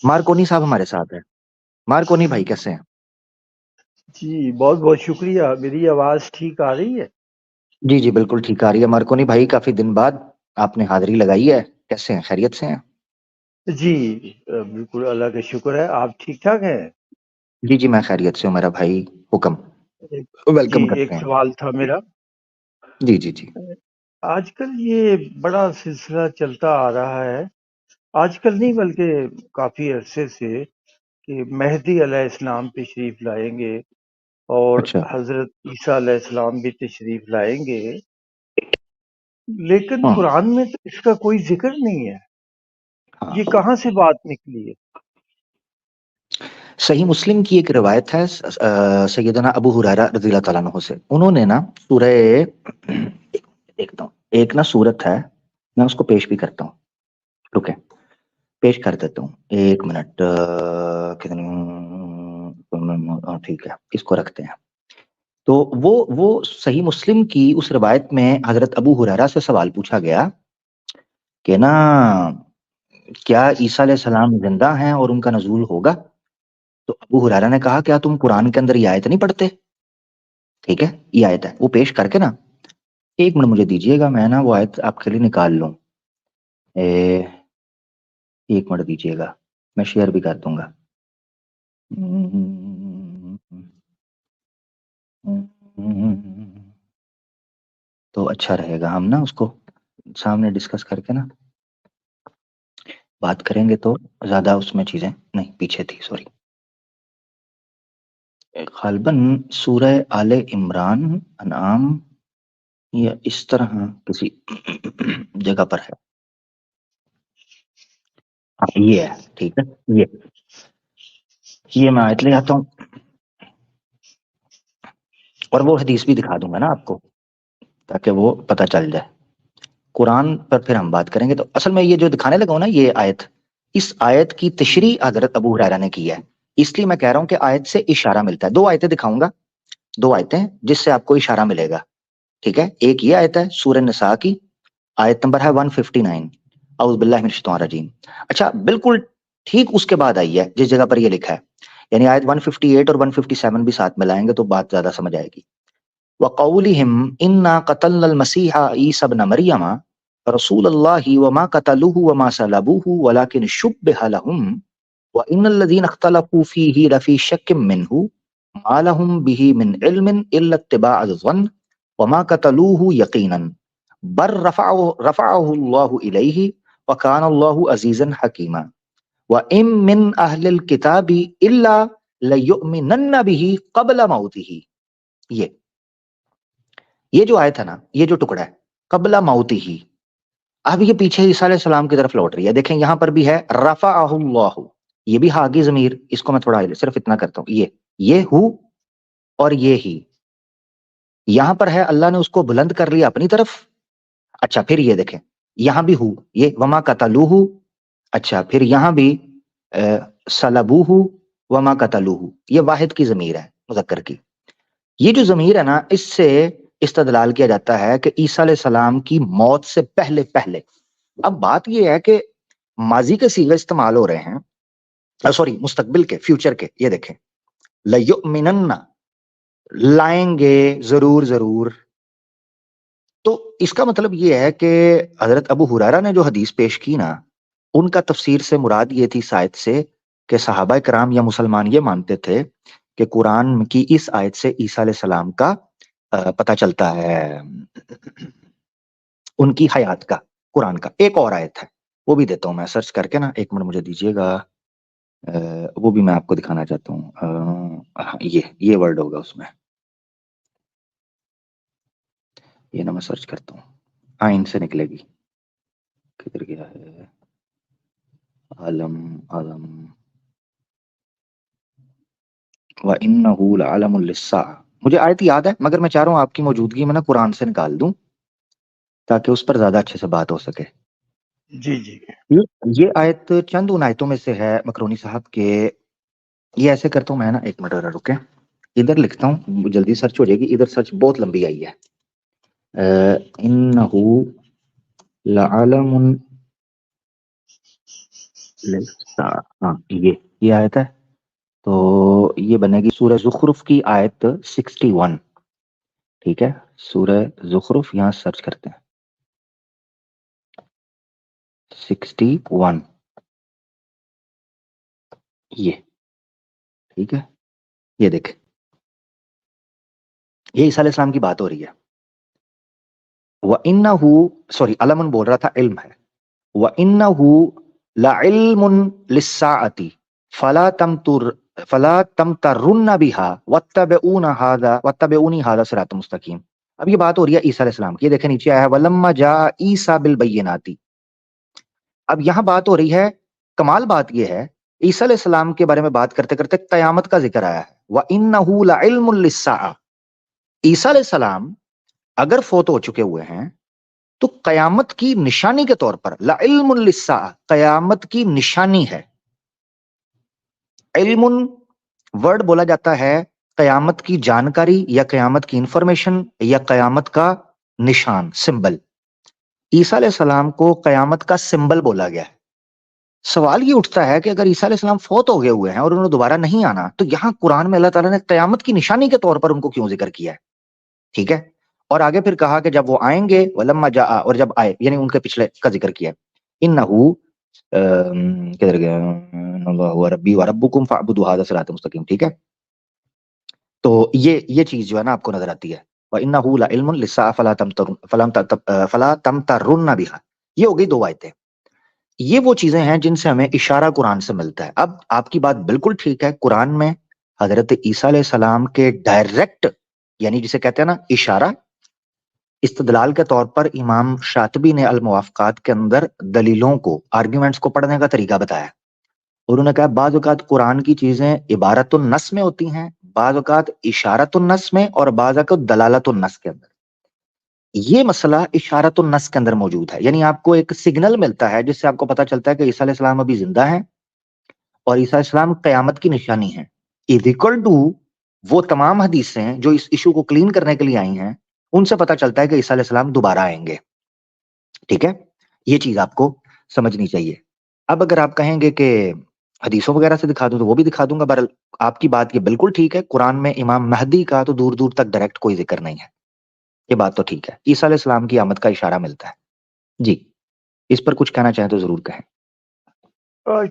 Marconi صاحب ہمارے ساتھ ہے. مارکونی بھائی کیسے ہیں؟ جی بہت بہت شکریہ. میری آواز ٹھیک آ رہی ہے؟ جی جی بالکل ٹھیک آ رہی ہے. مارکونی بھائی کافی دن بعد آپ نے حاضری لگائی ہے. کیسے ہیں؟ خیریت سے ہیں؟ جی بالکل اللہ کا شکر ہے. آپ ٹھیک ٹھاک ہیں؟ جی جی میں خیریت سے ہوں. میرا بھائی حکم. جی ویلکم ایک کرتے ہیں. سوال تھا میرا. جی جی جی. آج کل یہ بڑا سلسلہ چلتا آ رہا ہے، آج کل نہیں بلکہ کافی عرصے سے، کہ مہدی علیہ السلام تشریف لائیں گے اور اچھا. حضرت عیسیٰ علیہ السلام بھی تشریف لائیں گے، لیکن ہاں قرآن میں تو اس کا کوئی ذکر نہیں ہے. ہاں. یہ کہاں سے بات نکلی ہے؟ صحیح مسلم کی ایک روایت ہے سیدنا ابو ہریرہ رضی اللہ تعالیٰ عنہ سے. انہوں نے نا سورہ دیکھتا ہوں ایک نا سورت ہے، میں اس کو پیش بھی کرتا ہوں. رکے پیش کر دیتا ہوں. ایک منٹ. کتنی ٹھیک ہے اس کو رکھتے ہیں. تو وہ صحیح مسلم کی اس روایت میں حضرت ابو ہریرہ سے سوال پوچھا گیا کہ نا کیا عیسیٰ علیہ السلام زندہ ہیں اور ان کا نزول ہوگا؟ تو ابو ہریرہ نے کہا کیا تم قرآن کے اندر یہ آیت نہیں پڑھتے؟ ٹھیک ہے یہ آیت ہے. وہ پیش کر کے نا ایک منٹ مجھے دیجیے گا، میں نا وہ آیت آپ کے لیے نکال لوں. ایک منٹ دیجیے گا، میں شیئر بھی کر دوں گا. تو اچھا رہے گا ہم نا اس کو سامنے ڈسکس کر کے نا بات کریں گے تو زیادہ اس میں چیزیں نہیں پیچھے تھی. سوری. غالباً سورہ آل عمران انعام یا اس طرح کسی جگہ پر ہے. یہ ہے. ٹھیک ہے یہ میں آیت لے آتا ہوں اور وہ حدیث بھی دکھا دوں گا نا آپ کو تاکہ وہ پتہ چل جائے. قرآن پر پھر ہم بات کریں گے. تو اصل میں یہ جو دکھانے لگا ہوں نا یہ آیت، اس آیت کی تشریح حضرت ابو ہریرہ نے کی ہے. اس لیے میں کہہ رہا ہوں کہ آیت سے اشارہ ملتا ہے. دو آیتیں دکھاؤں گا، دو آیتیں جس سے آپ کو اشارہ ملے گا. ٹھیک ہے. ایک یہ آیت ہے سورہ نساء کی، آیت نمبر ہے 159، اعوذ باللہ من الشیطان الرجیم. اچھا بالکل ٹھیک اس کے بعد آئی ہے جس جگہ پر یہ لکھا ہے، یعنی آیت 158 اور 157 بھی ساتھ ملائیں گے تو بات زیادہ سمجھ آئے گی. وَقَوْلِهِمْ إِنَّا قَتَلْنَا الْمَسِيحَ عِيسَى ابْنَ مَرْيَمَ رَسُولَ اللَّهِ وَمَا قَتَلُوهُ وَمَا صَلَبُوهُ وَلَكِنْ شُبِّهَ لَهُمْ وَإِنَّ الَّذِينَ اخْتَلَفُوا فِيهِ لَفِي شَكٍّ مِّنْهُ مَا لَهُمْ بِهِ مِنْ عِلْمٍ إِلَّا اتِّبَاعَ الظَّنِّ وَمَا قَتَلُوهُ يَقِينًا بَلْ رَفَعَهُ اللَّهُ إِلَيْهِ وَكَانَ اللَّهُ عَزِيزًا حَكِيمًا وَإِن مِّنْ أَهْلِ الْكِتَابِ إِلَّا لَيُؤْمِنَنَّ بِهِ قَبْلَ مَوْتِهِ. یہ جو آیت ہے نا، یہ جو ٹکڑا ہے قبل موتی ہی، اب یہ پیچھے عیسیٰ علیہ السلام کی طرف لوٹ رہی ہے. دیکھیں یہاں پر بھی ہے رفعہ اللہ، یہ بھی ہاگی ضمیر، اس کو میں تھوڑا صرف اتنا کرتا ہوں، یہ ہو اور یہ ہی یہاں پر ہے، اللہ نے اس کو بلند کر لیا اپنی طرف. اچھا پھر یہ دیکھیں یہاں بھی ہو، یہ وما قتلوہ. اچھا پھر یہاں بھی صلبوہ وما قتلوہ، یہ واحد کی ضمیر ہے مذکر کی. یہ جو ضمیر ہے نا اس سے استدلال کیا جاتا ہے کہ عیسیٰ علیہ السلام کی موت سے پہلے پہلے. اب بات یہ ہے کہ ماضی کے صیغے استعمال ہو رہے ہیں، سوری مستقبل کے، فیوچر کے. یہ دیکھیں لَيُؤْمِنَنَّ، لائیں گے ضرور ضرور. تو اس کا مطلب یہ ہے کہ حضرت ابو ہریرہ نے جو حدیث پیش کی نا، ان کا تفسیر سے مراد یہ تھی آیت سے کہ صحابہ کرام یا مسلمان یہ مانتے تھے کہ قرآن کی اس آیت سے عیسیٰ علیہ السلام کا پتہ چلتا ہے، ان کی حیات کا. قرآن کا ایک اور آیت ہے وہ بھی دیتا ہوں میں سرچ کر کے نا، ایک منٹ مجھے دیجیے گا. وہ بھی میں آپ کو دکھانا چاہتا ہوں. یہ ورڈ ہوگا اس میں، یہ نا میں سرچ کرتا ہوں، آئین سے نکلے گی. کدھر گیا ہے؟ عالم وَإِنَّهُ لَعَلَمٌ لِلسَّاعَةِ. مجھے آیت یاد ہے مگر میں چاہ رہا ہوں آپ کی موجودگی میں نا قرآن سے نکال دوں تاکہ اس پر زیادہ اچھے سے بات ہو سکے. جی جی یہ آیت چند ان آیتوں میں سے ہے مکرونی صاحب کے. یہ ایسے کرتا ہوں میں نا، ایک منٹ رکے، ادھر لکھتا ہوں جلدی سرچ ہو جائے گی. ادھر سرچ بہت لمبی آئی ہے. إِنَّهُ لَعَلَمٌ ہاں یہ آیت ہے. تو یہ بنے گی سورہ زخرف کی آیت 61. ٹھیک ہے, سورہ زخرف یہاں سرچ کرتے ہیں 61. یہ ٹھیک ہے, یہ دیکھ, یہ عیسیٰ علیہ السلام کی بات ہو رہی ہے. وَإِنَّهُ سوری علمن بول رہا تھا, علم ہے. وَإِنَّهُ لَعِلْمٌ لِلسَّاعَةِ فَلَا تَمْتَرُنَّ بِهَا وَاتَّبِعُونِي هَذَا صِرَاطٌ مُسْتَقِيمٌ. اب یہ بات ہو رہی ہے عیسیٰ علیہ السلام کی. یہ دیکھیں نیچے آیا ہے وَلَمَّا جَاءَ عِیسَىٰ بِالْبَيِّنَاتِ. اب یہاں بات ہو رہی ہے, کمال بات یہ ہے عیسیٰ علیہ السلام کے بارے میں بات کرتے کرتے قیامت کا ذکر آیا ہے. وَإِنَّهُ لَعِلْمٌ لِلسَّاعَةِ. عیسیٰ علیہ السلام اگر فوت ہو چکے ہوئے ہیں تو قیامت کی نشانی کے طور پر لعلم للساعہ, قیامت کی نشانی ہے. علم ورڈ بولا جاتا ہے قیامت کی جانکاری یا قیامت کی انفارمیشن یا قیامت کا نشان, سمبل. عیسیٰ علیہ السلام کو قیامت کا سمبل بولا گیا ہے. سوال یہ اٹھتا ہے کہ اگر عیسیٰ علیہ السلام فوت ہو گئے ہوئے ہیں اور انہوں نے دوبارہ نہیں آنا, تو یہاں قرآن میں اللہ تعالیٰ نے قیامت کی نشانی کے طور پر ان کو کیوں ذکر کیا ہے؟ ٹھیک ہے, اور آگے پھر کہا کہ جب وہ آئیں گے ولما جاء, اور جب آئے یعنی ان کے پچھلے کا ذکر کیا. انہو کدھر گیا, اللہ ربی وربکم فاعبدوا ھذا صراط مستقیم. ٹھیک ہے, تو یہ چیز جو ہے نا آپ کو نظر آتی ہے. وَإِنَّهُ لَعِلْمٌ لِلسَّاعَةِ فَلَا تَمْتَرُنَّ بِهَا. یہ ہو گئی دو آیتیں. یہ وہ چیزیں ہیں جن سے ہمیں اشارہ قرآن سے ملتا ہے. اب آپ کی بات بالکل ٹھیک ہے, قرآن میں حضرت عیسیٰ علیہ السلام کے ڈائریکٹ یعنی جسے کہتے ہیں نا اشارہ, استدلال کے طور پر امام شاطبی نے الموافقات کے اندر دلیلوں کو, آرگیومنٹس کو پڑھنے کا طریقہ بتایا. اور انہوں نے کہا بعض اوقات قرآن کی چیزیں عبارت النص میں ہوتی ہیں, بعض اوقات اشارت النص میں, اور بعض اوقات دلالت النص کے اندر. یہ مسئلہ اشارت النص کے اندر موجود ہے, یعنی آپ کو ایک سگنل ملتا ہے جس سے آپ کو پتا چلتا ہے کہ عیسیٰ علیہ السلام ابھی زندہ ہیں اور عیسیٰ علیہ السلام قیامت کی نشانی ہیں. ایکول ٹو وہ تمام حدیثیں جو اس ایشو کو کلین کرنے کے لیے آئی ہیں, ان سے پتا چلتا ہے کہ عیسیٰ علیہ السلام دوبارہ آئیں گے. ٹھیک ہے, یہ چیز آپ کو سمجھنی چاہیے. اب اگر آپ کہیں گے کہ حدیثوں وغیرہ سے دکھا دوں تو وہ بھی دکھا دوں گا. بہرحال آپ کی بات یہ بالکل ٹھیک ہے, قرآن میں امام مہدی کا تو دور دور تک ڈائریکٹ کوئی ذکر نہیں ہے, یہ بات تو ٹھیک ہے. عیسیٰ علیہ السلام کی آمد کا اشارہ ملتا ہے. جی, اس پر کچھ کہنا چاہیں تو ضرور کہیں.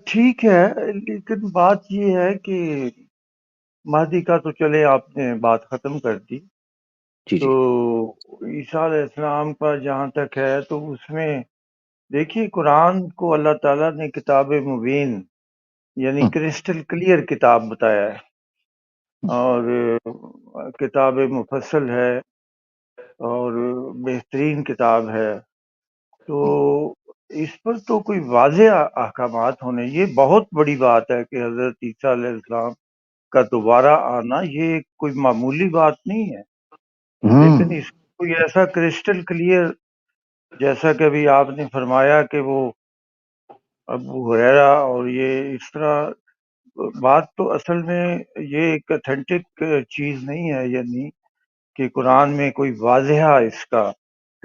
ٹھیک ہے, لیکن بات یہ ہے کہ مہدی کا تو چلے آپ نے بات ختم کر دی. جی تو عیسیٰ علیہ السلام کا جہاں تک ہے تو اس میں دیکھیے قرآن کو اللہ تعالیٰ نے کتاب مبین یعنی کرسٹل کلیئر کتاب بتایا ہے, اور کتاب مفصل ہے اور بہترین کتاب ہے. تو اس پر تو کوئی واضح احکامات ہونے, یہ بہت بڑی بات ہے کہ حضرت عیسیٰ علیہ السلام کا دوبارہ آنا یہ کوئی معمولی بات نہیں ہے. لیکن اس کو کوئی ایسا کرسٹل کلیئر, جیسا کہ ابھی آپ نے فرمایا کہ وہ ابو ہریرہ اور یہ اس طرح, بات تو اصل میں یہ ایک اتھینٹک چیز نہیں ہے, یعنی کہ قرآن میں کوئی واضح اس کا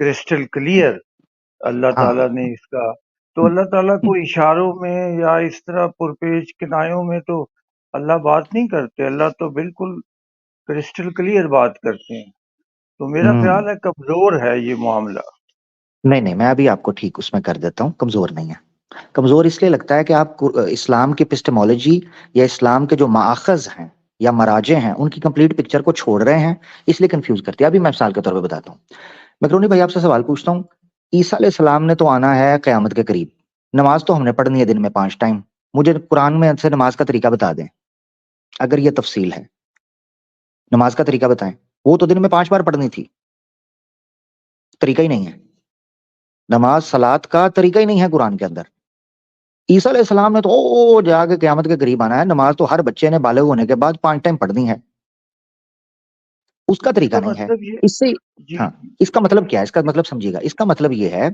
کرسٹل کلیئر اللہ تعالیٰ نے اس کا, تو اللہ تعالیٰ کو اشاروں میں یا اس طرح پرپیش کنایوں میں تو اللہ بات نہیں کرتے, اللہ تو بالکل کرسٹل کلیئر بات کرتے ہیں. تو میرا خیال ہے کمزور ہے یہ معاملہ. نہیں, میں ابھی آپ کو ٹھیک اس میں کر دیتا ہوں. کمزور نہیں ہے. کمزور اس لیے لگتا ہے کہ آپ اسلام کی اپسٹمولوجی یا اسلام کے جو ماخذ ہیں یا مراجع ہیں ان کی کمپلیٹ پکچر کو چھوڑ رہے ہیں, اس لیے کنفیوز کرتے ہیں. ابھی میں مثال کے طور پہ بتاتا ہوں. مکرونی بھائی آپ سے سوال پوچھتا ہوں, عیسیٰ علیہ السلام نے تو آنا ہے قیامت کے قریب, نماز تو ہم نے پڑھنی ہے دن میں 5 ٹائم, مجھے قرآن میں سے نماز کا طریقہ بتا دیں اگر یہ تفصیل ہے. نماز کا طریقہ بتائیں, وہ تو دن میں 5 بار پڑھنی تھی, طریقہ ہی نہیں ہے. نماز صلات کا طریقہ ہی نہیں ہے قرآن کے اندر. عیسیٰ علیہ السلام نے تو جا کے قیامت کے قریب آنا ہے, نماز تو ہر بچے نے بالغ ہونے کے بعد 5 ٹائم پڑھنی ہے, اس کا طریقہ نہیں ہے. مطلب یہ اس سے جی ہاں, اس کا مطلب کیا ہے, اس کا مطلب سمجھیے گا. اس کا مطلب یہ ہے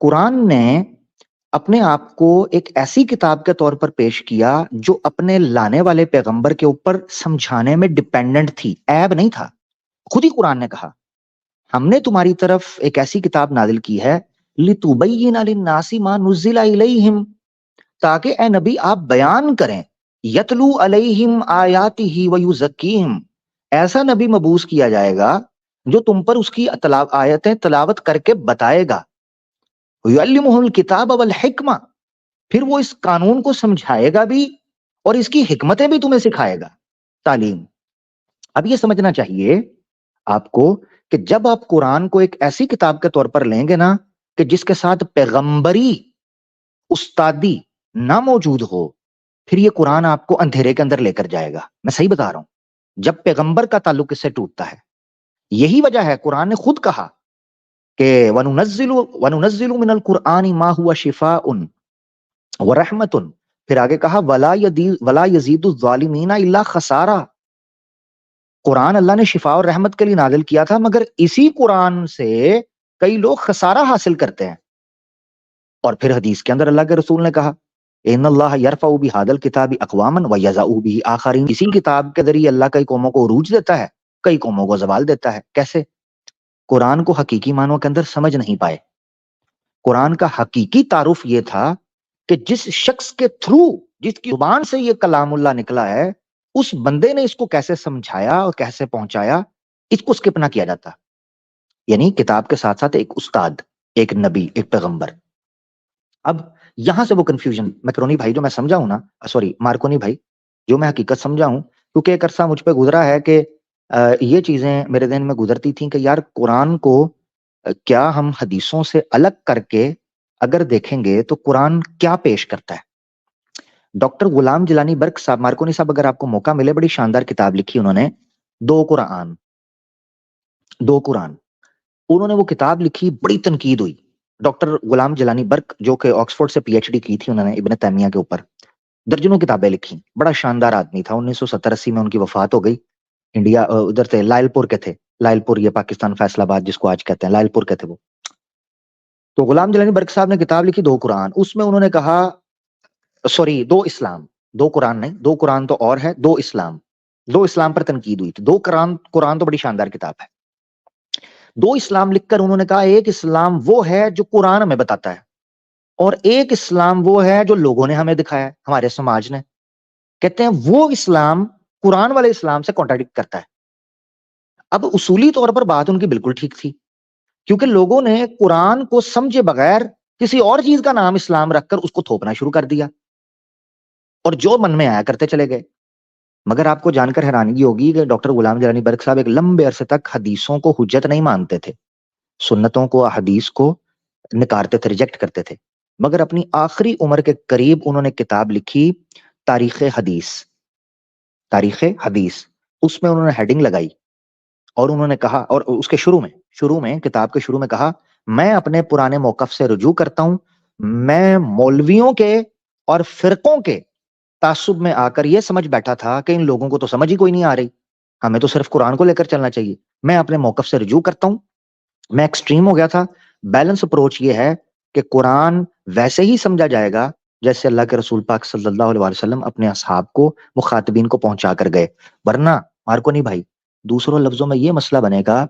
قرآن نے اپنے آپ کو ایک ایسی کتاب کے طور پر پیش کیا جو اپنے لانے والے پیغمبر کے اوپر سمجھانے میں ڈیپینڈنٹ تھی, عیب نہیں تھا. خود ہی قرآن نے کہا ہم نے تمہاری طرف ایک ایسی کتاب نازل کی ہے لِتُبَيِّنَ لِلنَّاسِ مَا نُزِّلَ إِلَيْهِمْ, تاکہ اے نبی آپ بیان کریں، یتلو علیہم آیاتہ ویزکیہم، ایسا نبی مبعوث کیا جائے گا جو تم پر اس کی آیتیں تلاوت کر کے بتائے گا، یعلمہ الکتاب والحکمہ، پھر وہ اس قانون کو سمجھائے گا بھی اور اس کی حکمتیں بھی تمہیں سکھائے گا، تعلیم۔ اب یہ سمجھنا چاہیے آپ کو کہ جب آپ قرآن کو ایک ایسی کتاب کے طور پر لیں گے نا کہ جس کے ساتھ پیغمبری استادی نہ موجود ہو، پھر یہ قرآن آپ کو اندھیرے کے اندر لے کر جائے گا۔ میں صحیح بتا رہا ہوں، جب پیغمبر کا تعلق اس سے ٹوٹتا ہے۔ یہی وجہ ہے قرآن نے خود کہا کہ وَنُنَزِّلُ مِنَ الْقُرْآنِ مَا هُوَ شِفَاءٌ وَرَحْمَةٌ، پھر آگے کہا وَلَا يَزِيدُ الظَّالِمِينَ إِلَّا خَسَارًا، قرآن اللہ نے شفا اور رحمت کے لیے نازل کیا تھا، مگر اسی قرآن سے کئی لوگ خسارہ حاصل کرتے ہیں۔ اور پھر حدیث کے اندر اللہ کے رسول نے کہا ان اللہ یرفع بہذا الکتاب اقواما ویضع به آخرین، اسی کتاب کے ذریعے اللہ کئی قوموں کو عروج دیتا ہے، کئی قوموں کو زوال دیتا ہے۔ کیسے؟ قرآن کو حقیقی معنوں کے اندر سمجھ نہیں پائے۔ قرآن کا حقیقی تعارف یہ تھا کہ جس شخص کے تھرو، جس کی زبان سے یہ کلام اللہ نکلا ہے، اس بندے نے اس کو کیسے سمجھایا اور کیسے پہنچایا، اس کو سکپ نہ کیا جاتا۔ یعنی کتاب کے ساتھ ساتھ ایک استاد، ایک نبی، ایک پیغمبر۔ اب یہاں سے وہ کنفیوژن میکرونی بھائی جو میں سمجھا ہوں نا، سوری مارکونی بھائی، جو میں حقیقت سمجھا ہوں، کیونکہ ایک عرصہ مجھ پہ گزرا ہے کہ یہ چیزیں میرے ذہن میں گزرتی تھیں کہ یار قرآن کو کیا ہم حدیثوں سے الگ کر کے اگر دیکھیں گے تو قرآن کیا پیش کرتا ہے۔ ڈاکٹر غلام جیلانی برق صاحب، مارکونی صاحب، اگر آپ کو موقع ملے، بڑی شاندار کتاب لکھی انہوں نے، دو قرآن۔ انہوں نے وہ کتاب لکھی، بڑی تنقید ہوئی۔ ڈاکٹر غلام جیلانی برق جو کہ آکسفورڈ سے پی ایچ ڈی کی تھی انہوں نے ابن تیمیہ کے اوپر، درجنوں کتابیں لکھی، بڑا شاندار آدمی تھا۔ 1970-80 میں ان کی وفات ہو گئی۔ انڈیا ادھر سے لائل پور کے تھے، لائل پور یہ پاکستان فیصل آباد جس کو آج کہتے ہیں، لائل پور کے تھے وہ۔ تو غلام جیلانی برق صاحب نے کتاب لکھی دو قرآن، اس میں انہوں نے کہا سوری دو اسلام، دو قرآن نہیں، دو قرآن تو اور ہے، دو اسلام، دو اسلام پر تنقید ہوئی تھی۔ دو قرآن تو بڑی شاندار کتاب ہے۔ دو اسلام لکھ کر انہوں نے کہا ایک اسلام وہ ہے جو قرآن ہمیں بتاتا ہے، اور ایک اسلام وہ ہے جو لوگوں نے ہمیں دکھایا ہے، ہمارے سماج نے۔ کہتے ہیں وہ اسلام قرآن والے اسلام سے کانٹراڈکٹ کرتا ہے۔ اب اصولی طور پر بات ان کی بالکل ٹھیک تھی، کیونکہ لوگوں نے قرآن کو سمجھے بغیر کسی اور چیز کا نام اسلام رکھ کر اس کو تھوپنا شروع کر دیا، اور جو من میں آیا کرتے چلے گئے۔ مگر آپ کو جان کر حیرانگی ہوگی کہ ڈاکٹر غلام جیلانی برق صاحب ایک لمبے عرصے تک حدیثوں کو حجت نہیں مانتے تھے، سنتوں کو، حدیث کو نکارتے تھے، ریجیکٹ کرتے تھے۔ مگر اپنی آخری عمر کے قریب انہوں نے کتاب لکھی تاریخ حدیث، تاریخ حدیث۔ اس میں انہوں نے ہیڈنگ لگائی اور انہوں نے کہا، اور اس کے شروع میں کتاب کے شروع میں کہا، میں اپنے پرانے موقف سے رجوع کرتا ہوں، میں مولویوں کے اور فرقوں کے تعصب میں آ کر یہ سمجھ بیٹھا تھا کہ ان لوگوں کو تو سمجھ ہی کوئی نہیں آ رہی، ہمیں تو صرف قرآن کو لے کر چلنا چاہیے۔ میں اپنے موقف سے رجوع کرتا ہوں، میں ایکسٹریم ہو گیا تھا۔ بیلنس اپروچ یہ ہے کہ قرآن ویسے ہی سمجھا جائے گا جیسے اللہ کے رسول پاک صلی اللہ علیہ وسلم اپنے اصحاب کو، مخاطبین کو پہنچا کر گئے۔ ورنہ مارکونی بھائی، دوسروں لفظوں میں یہ مسئلہ بنے گا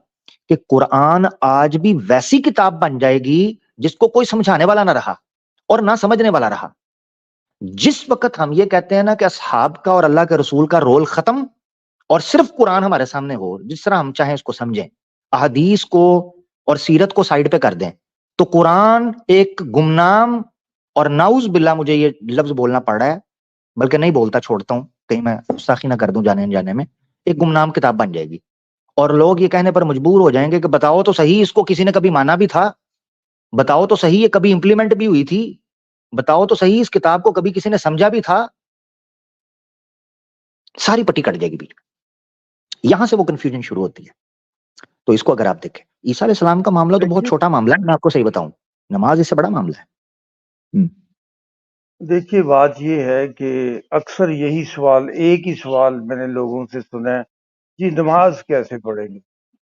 کہ قرآن آج بھی ویسی کتاب بن جائے گی جس کو کوئی سمجھانے والا نہ رہا اور نہ سمجھنے والا رہا۔ جس وقت ہم یہ کہتے ہیں نا کہ اصحاب کا اور اللہ کے رسول کا رول ختم اور صرف قرآن ہمارے سامنے ہو، جس طرح ہم چاہیں اس کو سمجھیں، احادیث کو اور سیرت کو سائیڈ پہ کر دیں، تو قرآن ایک گمنام، اور نعوذ باللہ مجھے یہ لفظ بولنا پڑ رہا ہے، بلکہ نہیں بولتا، چھوڑتا ہوں کہیں میں گستاخی نہ کر دوں جانے انجانے میں، ایک گمنام کتاب بن جائے گی۔ اور لوگ یہ کہنے پر مجبور ہو جائیں گے کہ بتاؤ تو صحیح اس کو کسی نے کبھی مانا بھی تھا، بتاؤ تو صحیح یہ کبھی امپلیمنٹ بھی ہوئی تھی، بتاؤ تو صحیح اس کتاب کو کبھی کسی نے سمجھا بھی تھا۔ ساری پٹی کٹ جائے گی بھی، یہاں سے وہ کنفیوژن شروع ہوتی ہے۔ تو اس کو اگر آپ دیکھیں، عیسیٰ علیہ السلام کا معاملہ تو بہت چھوٹا معاملہ ہے، میں آپ کو صحیح بتاؤں، نماز اس سے بڑا معاملہ ہے۔ دیکھیے بات یہ ہے کہ اکثر یہی سوال، ایک ہی سوال میں نے لوگوں سے سنا ہے، جی نماز کیسے پڑھیں گے؟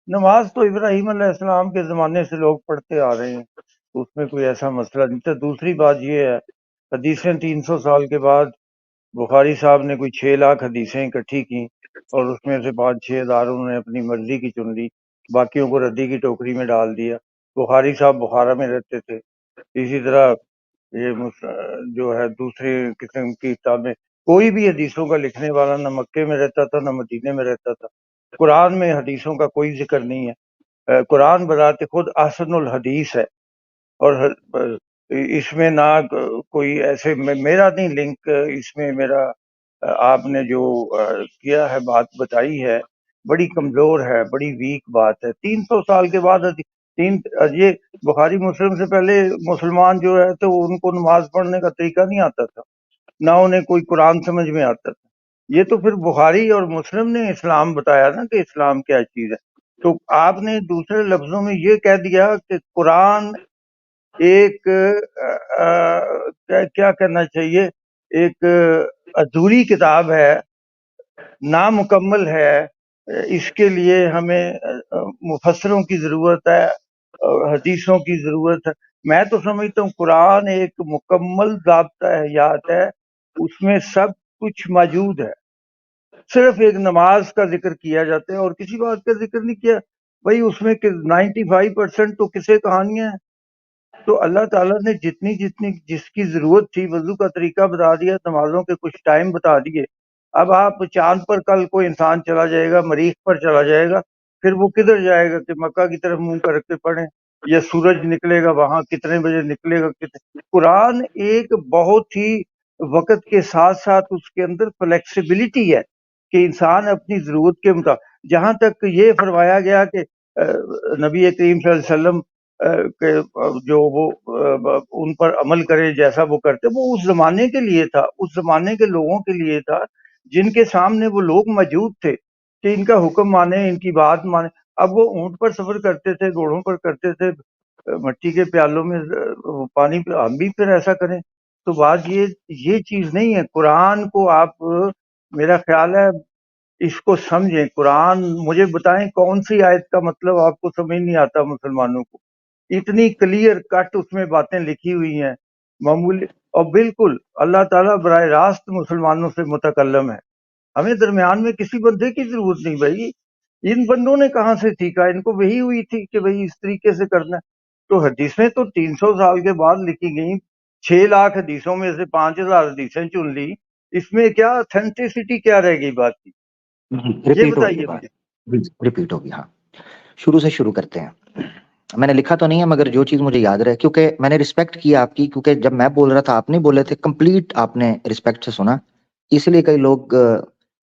نماز تو ابراہیم علیہ السلام کے زمانے سے لوگ پڑھتے آ رہے ہیں، اس میں کوئی ایسا مسئلہ نہیں تھا۔ دوسری بات یہ ہے، حدیثیں 300 سال کے بعد بخاری صاحب نے کوئی 6 لاکھ حدیثیں اکٹھی کی، اور اس میں سے 5-6 ہزار انہوں نے اپنی مرضی کی چن لی، باقیوں کو ردی کی ٹوکری میں ڈال دیا۔ بخاری صاحب بخارا میں رہتے تھے، اسی طرح یہ جو ہے دوسرے قسم کی کتابیں، کوئی بھی حدیثوں کا لکھنے والا نہ مکے میں رہتا تھا نہ مدینے میں رہتا تھا. قرآن میں حدیثوں کا کوئی ذکر نہیں ہے. قرآن بذات خود احسن الحدیث ہے، اور اس میں نہ کوئی ایسے میرا نہیں لنک اس میں میرا. آپ نے جو کیا ہے، بات بتائی ہے، بڑی کمزور ہے، بڑی ویک بات ہے. 300 سال کے بعد یہ بخاری مسلم سے پہلے مسلمان جو ہے تو ان کو نماز پڑھنے کا طریقہ نہیں آتا تھا، نہ انہیں کوئی قرآن سمجھ میں آتا تھا. یہ تو پھر بخاری اور مسلم نے اسلام بتایا نا کہ اسلام کیا چیز ہے. تو آپ نے دوسرے لفظوں میں یہ کہہ دیا کہ قرآن ایک کیا کرنا چاہیے، ایک ادھوری کتاب ہے، نامکمل ہے. اس کے لیے ہمیں مفسروں کی ضرورت ہے، حدیثوں کی ضرورت ہے. میں تو سمجھتا ہوں قرآن ایک مکمل ضابطہ حیات ہے، اس میں سب کچھ موجود ہے. صرف ایک نماز کا ذکر کیا جاتا ہے اور کسی بات کا ذکر نہیں کیا. بھائی اس میں 95% تو قصے کہانیاں ہیں. تو اللہ تعالیٰ نے جتنی جس کی ضرورت تھی وضو کا طریقہ بتا دیا، نمازوں کے کچھ ٹائم بتا دیے. اب آپ چاند پر کل کوئی انسان چلا جائے گا، مریخ پر چلا جائے گا، پھر وہ کدھر جائے گا کہ مکہ کی طرف منہ کر کے پڑھیں، یا سورج نکلے گا وہاں کتنے بجے نکلے گا قرآن ایک بہت ہی وقت کے ساتھ ساتھ اس کے اندر فلیکسیبلٹی ہے کہ انسان اپنی ضرورت کے مطابق. جہاں تک یہ فرمایا گیا کہ نبی کریم صلی اللہ علیہ وسلم کہ جو وہ ان پر عمل کرے جیسا وہ کرتے، وہ اس زمانے کے لیے تھا، اس زمانے کے لوگوں کے لیے تھا جن کے سامنے وہ لوگ موجود تھے کہ ان کا حکم مانے، ان کی بات مانے. اب وہ اونٹ پر سفر کرتے تھے، گھوڑوں پر کرتے تھے، مٹی کے پیالوں میں پانی پہ، ہم بھی پھر ایسا کریں. تو بات یہ چیز نہیں ہے. قرآن کو آپ، میرا خیال ہے اس کو سمجھیں. قرآن مجھے بتائیں کون سی آیت کا مطلب آپ کو سمجھ نہیں آتا مسلمانوں کو؟ اتنی کلیئر کٹ اس میں باتیں لکھی ہوئی ہیں معمولی، اور بالکل اللہ تعالیٰ براہ راست مسلمانوں سے متکلم ہے. ہمیں درمیان میں کسی بندے کی ضرورت نہیں. بھائی ان بندوں نے کہاں سے سیکھا؟ ان کو وہی ہوئی تھی کہ بھائی اس طریقے سے کرنا ہے. تو حدیثیں تو 300 سال کے بعد لکھی گئیں. 6 لاکھ حدیثوں میں سے 5000 حدیثیں چن لی. اس میں کیا اتھینٹسٹی کیا رہ گئی بات کی؟ یہ ریپیٹ ہو بتائیے گئی مجھے. ریپیٹ ہوگی. ہاں شروع سے شروع کرتے ہیں. میں نے لکھا تو نہیں ہے مگر جو چیز مجھے یاد رہے، کیونکہ میں نے رسپیکٹ کیا آپ کی، کیونکہ جب میں بول رہا تھا آپ نہیں بولے تھے، کمپلیٹ آپ نے رسپیکٹ سے سنا. اس لیے کئی لوگ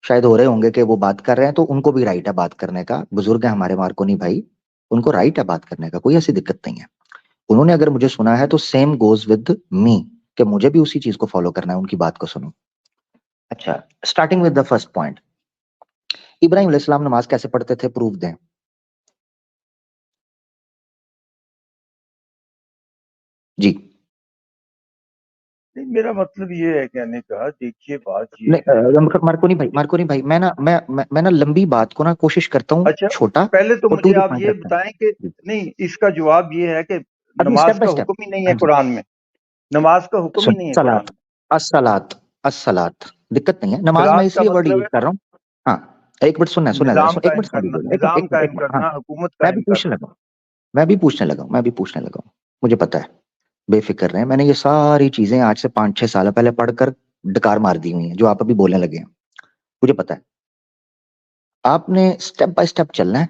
شاید ہو رہے ہوں گے کہ وہ بات کر رہے ہیں تو ان کو بھی رائٹ ہے بات کرنے کا. بزرگ ہیں ہمارے مارکونی بھائی، ان کو رائٹ ہے بات کرنے کا، کوئی ایسی دقت نہیں ہے. انہوں نے اگر مجھے سنا ہے تو سیم گوز ود می، کہ مجھے بھی اسی چیز کو فالو کرنا ہے، ان کی بات کو سنو. اچھا، starting with the first point, Ibrahim علیہ السلام نماز کیسے پڑھتے تھے؟ پروف دیں. جی نہیں، میرا مطلب یہ ہے کہنے کا، دیکھیے بات یہ ہے. مارکونی بھائی میں نا لمبی بات کو نا کوشش کرتا ہوں اچھا، چھوٹا پہلے تو اور ٹو مجھے دی آپ پوائنٹ یہ رکھتا بتائیں کہ ہوں. نہیں، اس کا جواب یہ ہے کہ ابھی نماز اسٹیپ بائی کا اسٹیپ. حکم ہی نہیں ہے ہاں جی، قرآن میں. نماز کا حکم ہی نہیں ہے قرآن میں. الصلاۃ دقت نہیں ہے. نماز میں صلاۃ اس کا لیے ورڈ مطلب یوز ہے کر رہا ہوں. ہاں ایک منٹ سننا ذرا، نظام ایک قائم منٹ سن کرنا، لیجیے. نظام قائم ہاں کرنا، حکومت میں بھی قائم پوچھنے کرنا. لگا ہوں، میں بھی پوچھنے لگا ہوں. مجھے پتا ہے، بے فکر رہے. میں نے یہ ساری چیزیں آج سے 5-6 سال پہلے پڑھ کر ڈکار مار دی ہوئی ہیں جو آپ ابھی بولنے لگے ہیں. مجھے پتا ہے. آپ نے سٹیپ بائی سٹیپ چلنا ہے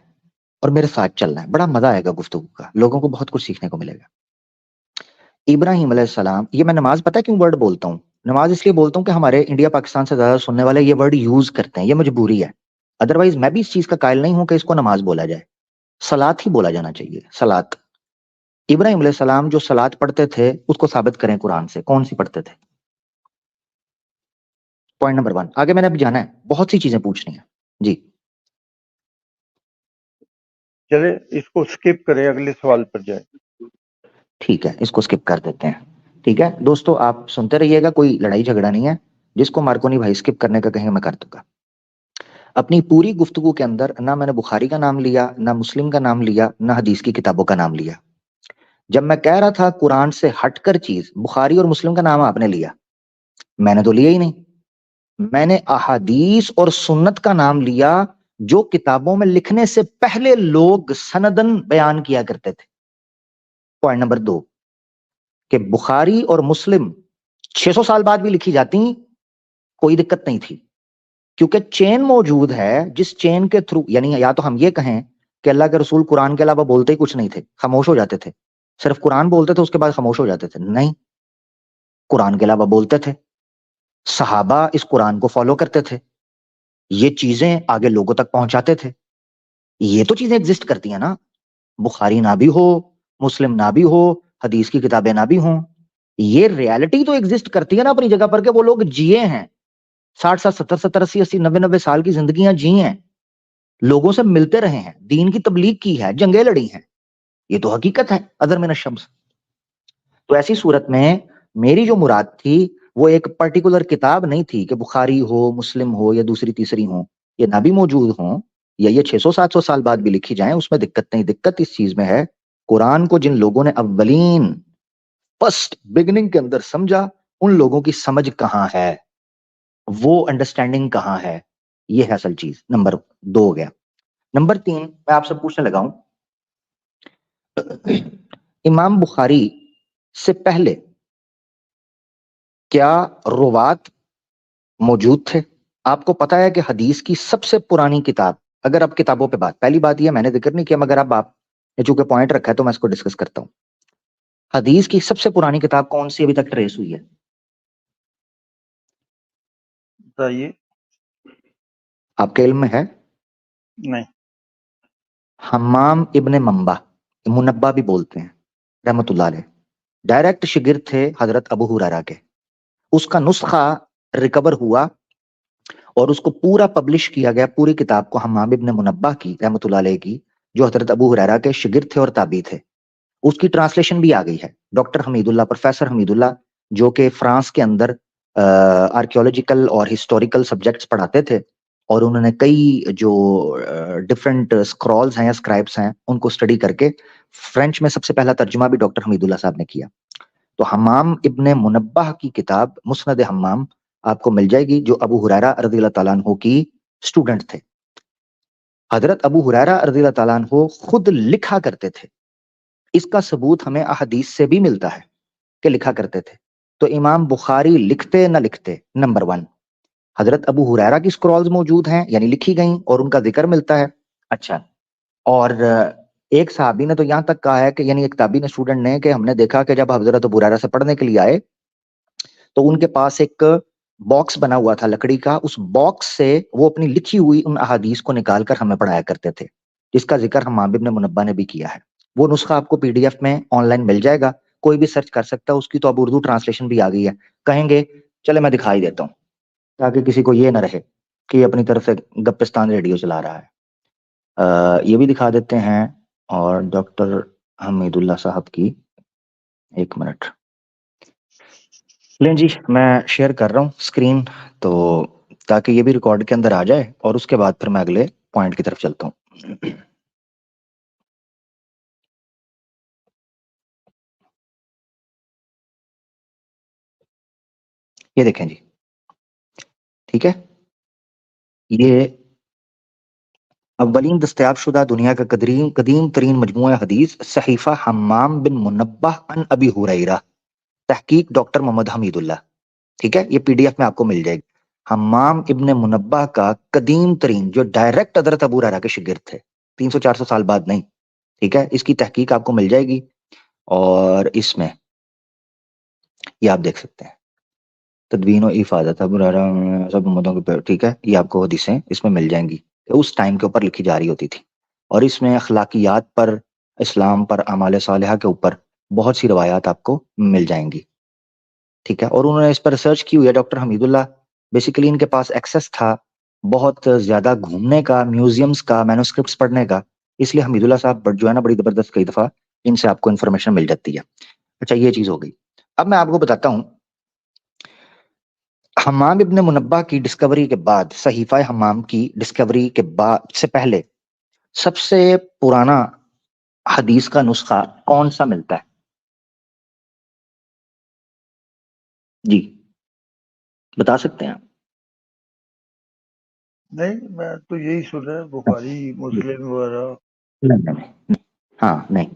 اور میرے ساتھ چلنا ہے. بڑا مزہ آئے گا گفتگو کا، لوگوں کو بہت کچھ سیکھنے کو ملے گا. ابراہیم علیہ السلام، یہ میں نماز پتہ ہے کیوں ورڈ بولتا ہوں؟ نماز اس لیے بولتا ہوں کہ ہمارے انڈیا پاکستان سے زیادہ سننے والے یہ ورڈ یوز کرتے ہیں، یہ مجبوری ہے. ادروائز میں بھی اس چیز کا قائل نہیں ہوں کہ اس کو نماز بولا جائے، صلاۃ ہی بولا جانا چاہیے. صلاۃ. ابراہیم علیہ السلام جو صلاۃ پڑھتے تھے اس کو ثابت کریں قرآن سے، کون سی پڑھتے تھے؟ Point number 1. آگے میں نے اب جانا ہے، بہت سی چیزیں پوچھنی ہیں. جی چلے اس کو سکپ کریں، اگلے سوال پر جائیں. ٹھیک ہے، اس کو سکپ کر دیتے ہیں. ٹھیک ہے دوستو، آپ سنتے رہیے گا، کوئی لڑائی جھگڑا نہیں ہے. جس کو مارکونی بھائی سکپ کرنے کا کہیں میں کر دوں گا. اپنی پوری گفتگو کے اندر نہ میں نے بخاری کا نام لیا، نہ مسلم کا نام لیا، نہ حدیث کی کتابوں کا نام لیا. جب میں کہہ رہا تھا قرآن سے ہٹ کر چیز، بخاری اور مسلم کا نام آپ نے لیا، میں نے تو لیا ہی نہیں. میں نے احادیث اور سنت کا نام لیا جو کتابوں میں لکھنے سے پہلے لوگ سندن بیان کیا کرتے تھے. پوائنٹ نمبر 2، کہ بخاری اور مسلم 600 سال بعد بھی لکھی جاتی کوئی دقت نہیں تھی، کیونکہ چین موجود ہے جس چین کے تھرو، یعنی یا تو ہم یہ کہیں کہ اللہ کے رسول قرآن کے علاوہ بولتے ہی کچھ نہیں تھے، خاموش ہو جاتے تھے، صرف قرآن بولتے تھے اس کے بعد خاموش ہو جاتے تھے، نہیں، قرآن کے علاوہ بولتے تھے، صحابہ اس قرآن کو فالو کرتے تھے، یہ چیزیں آگے لوگوں تک پہنچاتے تھے، یہ تو چیزیں ایگزسٹ کرتی ہیں نا، بخاری نہ بھی ہو، مسلم نہ بھی ہو، حدیث کی کتابیں نہ بھی ہوں، یہ ریالٹی تو ایگزسٹ کرتی ہے نا اپنی جگہ پر کہ وہ لوگ جیے ہیں، 60 60 70 70 80 80 90 90 سال کی زندگیاں جی ہیں، لوگوں سے ملتے رہے ہیں، دین کی تبلیغ کی ہے، جنگیں لڑی ہیں، یہ تو حقیقت ہے ادر من الشمس۔ تو ایسی صورت میں میری جو مراد تھی وہ ایک پرٹیکولر کتاب نہیں تھی کہ بخاری ہو، مسلم ہو یا دوسری تیسری ہو، یہ نہ بھی موجود ہوں یا یہ 600 700 سال بعد بھی لکھی جائیں، اس میں دقت نہیں، دقت اس چیز میں ہے قرآن کو جن لوگوں نے اولین فرسٹ بگننگ کے اندر سمجھا، ان لوگوں کی سمجھ کہاں ہے، وہ انڈرسٹینڈنگ کہاں ہے، یہ ہے اصل چیز۔ نمبر 2 ہو گیا۔ نمبر 3 میں آپ سے پوچھنے لگا ہوں، امام بخاری سے پہلے کیا روات موجود تھے؟ آپ کو پتا ہے کہ حدیث کی سب سے پرانی کتاب، اگر آپ کتابوں پہ بات، پہلی بات یہ میں نے ذکر نہیں کیا مگر اب آپ نے چونکہ پوائنٹ رکھا ہے تو میں اس کو ڈسکس کرتا ہوں، حدیث کی سب سے پرانی کتاب کون سی ابھی تک ٹریس ہوئی ہے؟ بتائیے۔ آپ کے علم میں ہے؟ نہیں۔ حمام ابن منبہ بھی بولتے ہیں رحمت اللہ علیہ، ڈائریکٹ شاگرد تھے حضرت ابو ہریرہ کے، اس کا نسخہ ریکور ہوا اور اس کو پورا پبلش کیا گیا، پوری کتاب کو حمام ابن منبہ کی رحمت اللہ علیہ کی، جو حضرت ابو ہریرہ کے شاگرد تھے اور تابعی تھے، اس کی ٹرانسلیشن بھی آ گئی ہے۔ ڈاکٹر حمید اللہ، پروفیسر حمید اللہ، جو کہ فرانس کے اندر آرکیولوجیکل اور ہسٹوریکل سبجیکٹس پڑھاتے تھے، اور انہوں نے کئی جو ڈفرنٹ اسکرولز ہیں یا اسکرائبس ہیں ان کو اسٹڈی کر کے فرینچ میں سب سے پہلا ترجمہ بھی ڈاکٹر حمید اللہ صاحب نے کیا۔ تو حمام ابن منبہ کی کتاب مسند حمام آپ کو مل جائے گی، جو ابو ہریرہ رضی اللہ تعالیٰ عنہ کی اسٹوڈنٹ تھے۔ حضرت ابو ہریرہ رضی اللہ تعالیٰ عنہ خود لکھا کرتے تھے، اس کا ثبوت ہمیں احادیث سے بھی ملتا ہے کہ لکھا کرتے تھے۔ تو امام بخاری لکھتے نہ لکھتے، نمبر 1 حضرت ابو ہریرہ کی سکرولز موجود ہیں یعنی لکھی گئیں اور ان کا ذکر ملتا ہے۔ اچھا، اور ایک صحابی نے تو یہاں تک کہا ہے کہ یعنی ایک تابعی نے، اسٹوڈنٹ نے، کہ ہم نے دیکھا کہ جب حضرت ابو ہریرہ سے پڑھنے کے لیے آئے تو ان کے پاس ایک باکس بنا ہوا تھا لکڑی کا، اس باکس سے وہ اپنی لکھی ہوئی ان احادیث کو نکال کر ہمیں پڑھایا کرتے تھے، جس کا ذکر حمام ابن منبہ نے بھی کیا ہے۔ وہ نسخہ آپ کو پی ڈی ایف میں آن لائن مل جائے گا، کوئی بھی سرچ کر سکتا ہے، اس کی تو اب اردو ٹرانسلیشن بھی آ گئی ہے۔ کہیں گے چلے میں دکھائی دیتا ہوں تاکہ کسی کو یہ نہ رہے کہ یہ اپنی طرف سے گپستان ریڈیو چلا رہا ہے۔ یہ بھی دکھا دیتے ہیں، اور ڈاکٹر حمید اللہ صاحب کی، ایک منٹ لیں جی، میں شیئر کر رہا ہوں اسکرین، تو تاکہ یہ بھی ریکارڈ کے اندر آ جائے، اور اس کے بعد پھر میں اگلے پوائنٹ کی طرف چلتا ہوں۔ یہ دیکھیں جی، ٹھیک ہے، یہ اولین دستیاب شدہ دنیا کا قدیم ترین مجموعہ حدیث صحیفہ حمام بن منبہ عن ابی ہریرہ، تحقیق ڈاکٹر محمد حمید اللہ، ٹھیک ہے، یہ پی ڈی ایف میں آپ کو مل جائے گی۔ حمام ابن منبہ کا قدیم ترین، جو ڈائریکٹ حضرت ابو ہریرہ کے شاگرد تھے، 300 400 سال بعد نہیں، ٹھیک ہے، اس کی تحقیق آپ کو مل جائے گی، اور اس میں یہ آپ دیکھ سکتے ہیں تدوین و افادت ابو ہریرہ سب امتوں کے، ٹھیک ہے، یہ آپ کو حدیثیں اس میں مل جائیں گی کہ اس ٹائم کے اوپر لکھی جا رہی ہوتی تھی، اور اس میں اخلاقیات پر، اسلام پر، اعمال صالحہ کے اوپر بہت سی روایات آپ کو مل جائیں گی، ٹھیک ہے، اور انہوں نے اس پر ریسرچ کی ہوئی ہے ڈاکٹر حمید اللہ۔ بیسیکلی ان کے پاس ایکسس تھا بہت زیادہ گھومنے کا، میوزیمز کا، مینوسکرپٹس پڑھنے کا، اس لیے حمید اللہ صاحب جو ہے نا بڑی زبردست، کئی دفعہ ان سے آپ کو انفارمیشن مل جاتی ہے۔ اچھا، یہ چیز ہو گئی۔ اب میں آپ کو بتاتا ہوں حمام ابن منبہ کی ڈسکوری کے بعد، صحیفہ حمام کی ڈسکوری کے بعد سے پہلے سب سے پرانا حدیث کا نسخہ کون سا ملتا ہے؟ جی بتا سکتے ہیں آپ؟ نہیں، میں تو یہی سنا ہے، بخاری مسلم وغیرہ۔ نہیں، ہاں نہیں،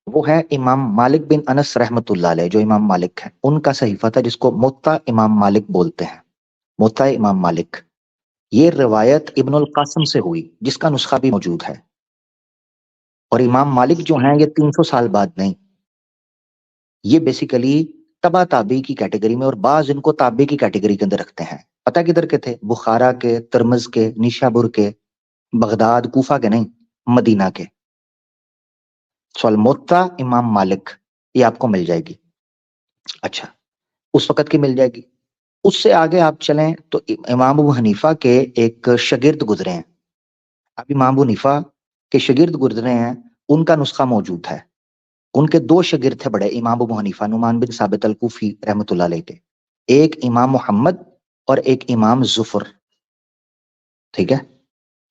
وہ ہے امام مالک بن انس رحمت اللہ علیہ، جو امام مالک ہے ان کا صحیفہ تھا، جس کو موطا امام مالک بولتے ہیں، موطا امام مالک۔ یہ روایت ابن القاسم سے ہوئی، جس کا نسخہ بھی موجود ہے۔ اور امام مالک جو ہیں یہ 300 سال بعد نہیں، یہ بیسیکلی تبا تابعی کی کیٹیگری میں، اور بعض ان کو تابعی کی کیٹیگری کے اندر رکھتے ہیں۔ پتہ کدھر کے تھے؟ بخارا کے، ترمز کے، نیشابور کے، بغداد کوفہ کے نہیں، مدینہ کے۔ سو الموطا امام مالک یہ آپ کو مل جائے گی۔ اچھا، اس وقت کی مل جائے گی۔ اس سے آگے آپ چلیں تو امام ابو حنیفہ کے ایک شاگرد گزرے ہیں۔ اب امام ابو حنیفہ کے شاگرد گزرے ہیں، ان کا نسخہ موجود ہے۔ ان کے دو شاگرد تھے بڑے، امام ابو حنیفہ، نعمان بن ثابت الکوفی رحمۃ اللہ علیہ کے، ایک امام محمد اور ایک امام ظفر۔ ٹھیک ہے،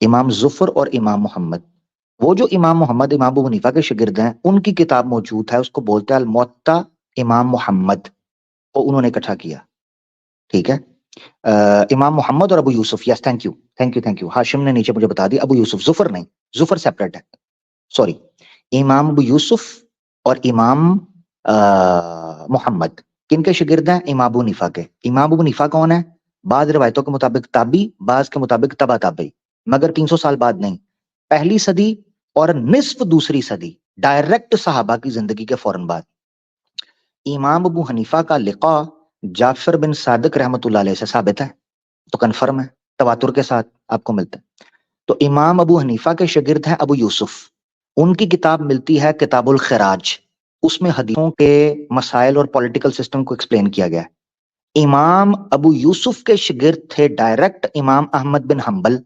امام ظفر اور امام محمد۔ وہ جو امام محمد امام ابو حنیفہ کے شاگرد ہیں، ان کی کتاب موجود ہے، اس کو بولتے ہیں الموطا امام محمد، وہ انہوں نے اکٹھا کیا۔ ٹھیک ہے، امام محمد اور Abu Yusuf, yes thank you thank you thank you, Hashim نے نیچے مجھے بتا دیا، ابو یوسف، ظفر نہیں، ظفر سیپریٹ ہے، سوری۔ امام ابو یوسف اور امام محمد کن کے شاگرد ہیں؟ امام ابو حنیفہ کے۔ امام ابو حنیفہ کون ہے؟ بعض روایتوں کے مطابق تابعی، بعض کے مطابق تبع تابعی، مگر 300 سال بعد نہیں، پہلی صدی اور نصف دوسری صدی، ڈائریکٹ صحابہ کی زندگی کے فوراً بعد۔ امام ابو حنیفہ کا لقاء جعفر بن صادق رحمت اللہ علیہ سے ثابت ہے، تو کنفرم ہے، تواتر کے ساتھ آپ کو ملتا ہے۔ تو امام ابو حنیفہ کے شاگرد ہیں ابو یوسف، ان کی کتاب ملتی ہے کتاب الخراج، اس میں حدیثوں کے مسائل اور پولیٹیکل سسٹم کو ایکسپلین کیا گیا ہے۔ امام ابو یوسف کے شاگرد تھے ڈائریکٹ امام احمد بن حنبل،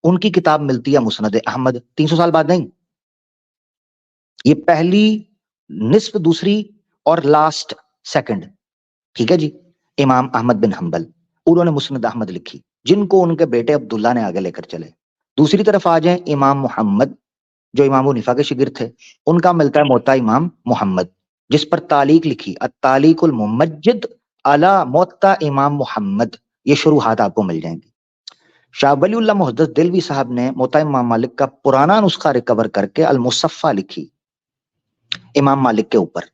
ان کی کتاب ملتی ہے مسند احمد، 300 سال بعد نہیں، یہ پہلی نصف دوسری اور لاسٹ سیکنڈ۔ ٹھیک ہے جی، امام احمد بن حنبل، انہوں نے مسند احمد لکھی، جن کو ان کے بیٹے عبداللہ نے آگے لے کر چلے۔ دوسری طرف آ جائیں، امام محمد جو امام ابو حنیفہ کے شاگرد تھے، ان کا ملتا ہے موطا امام محمد، جس پر تعلیق لکھی، التعلیق الممجد علی موطا امام محمد، یہ شروحات آپ کو مل جائیں گی۔ شاہ ولی اللہ محدث دلوی صاحب نے موطا امام مالک کا پرانا نسخہ ریکور کر کے المصفہ لکھی امام مالک کے اوپر،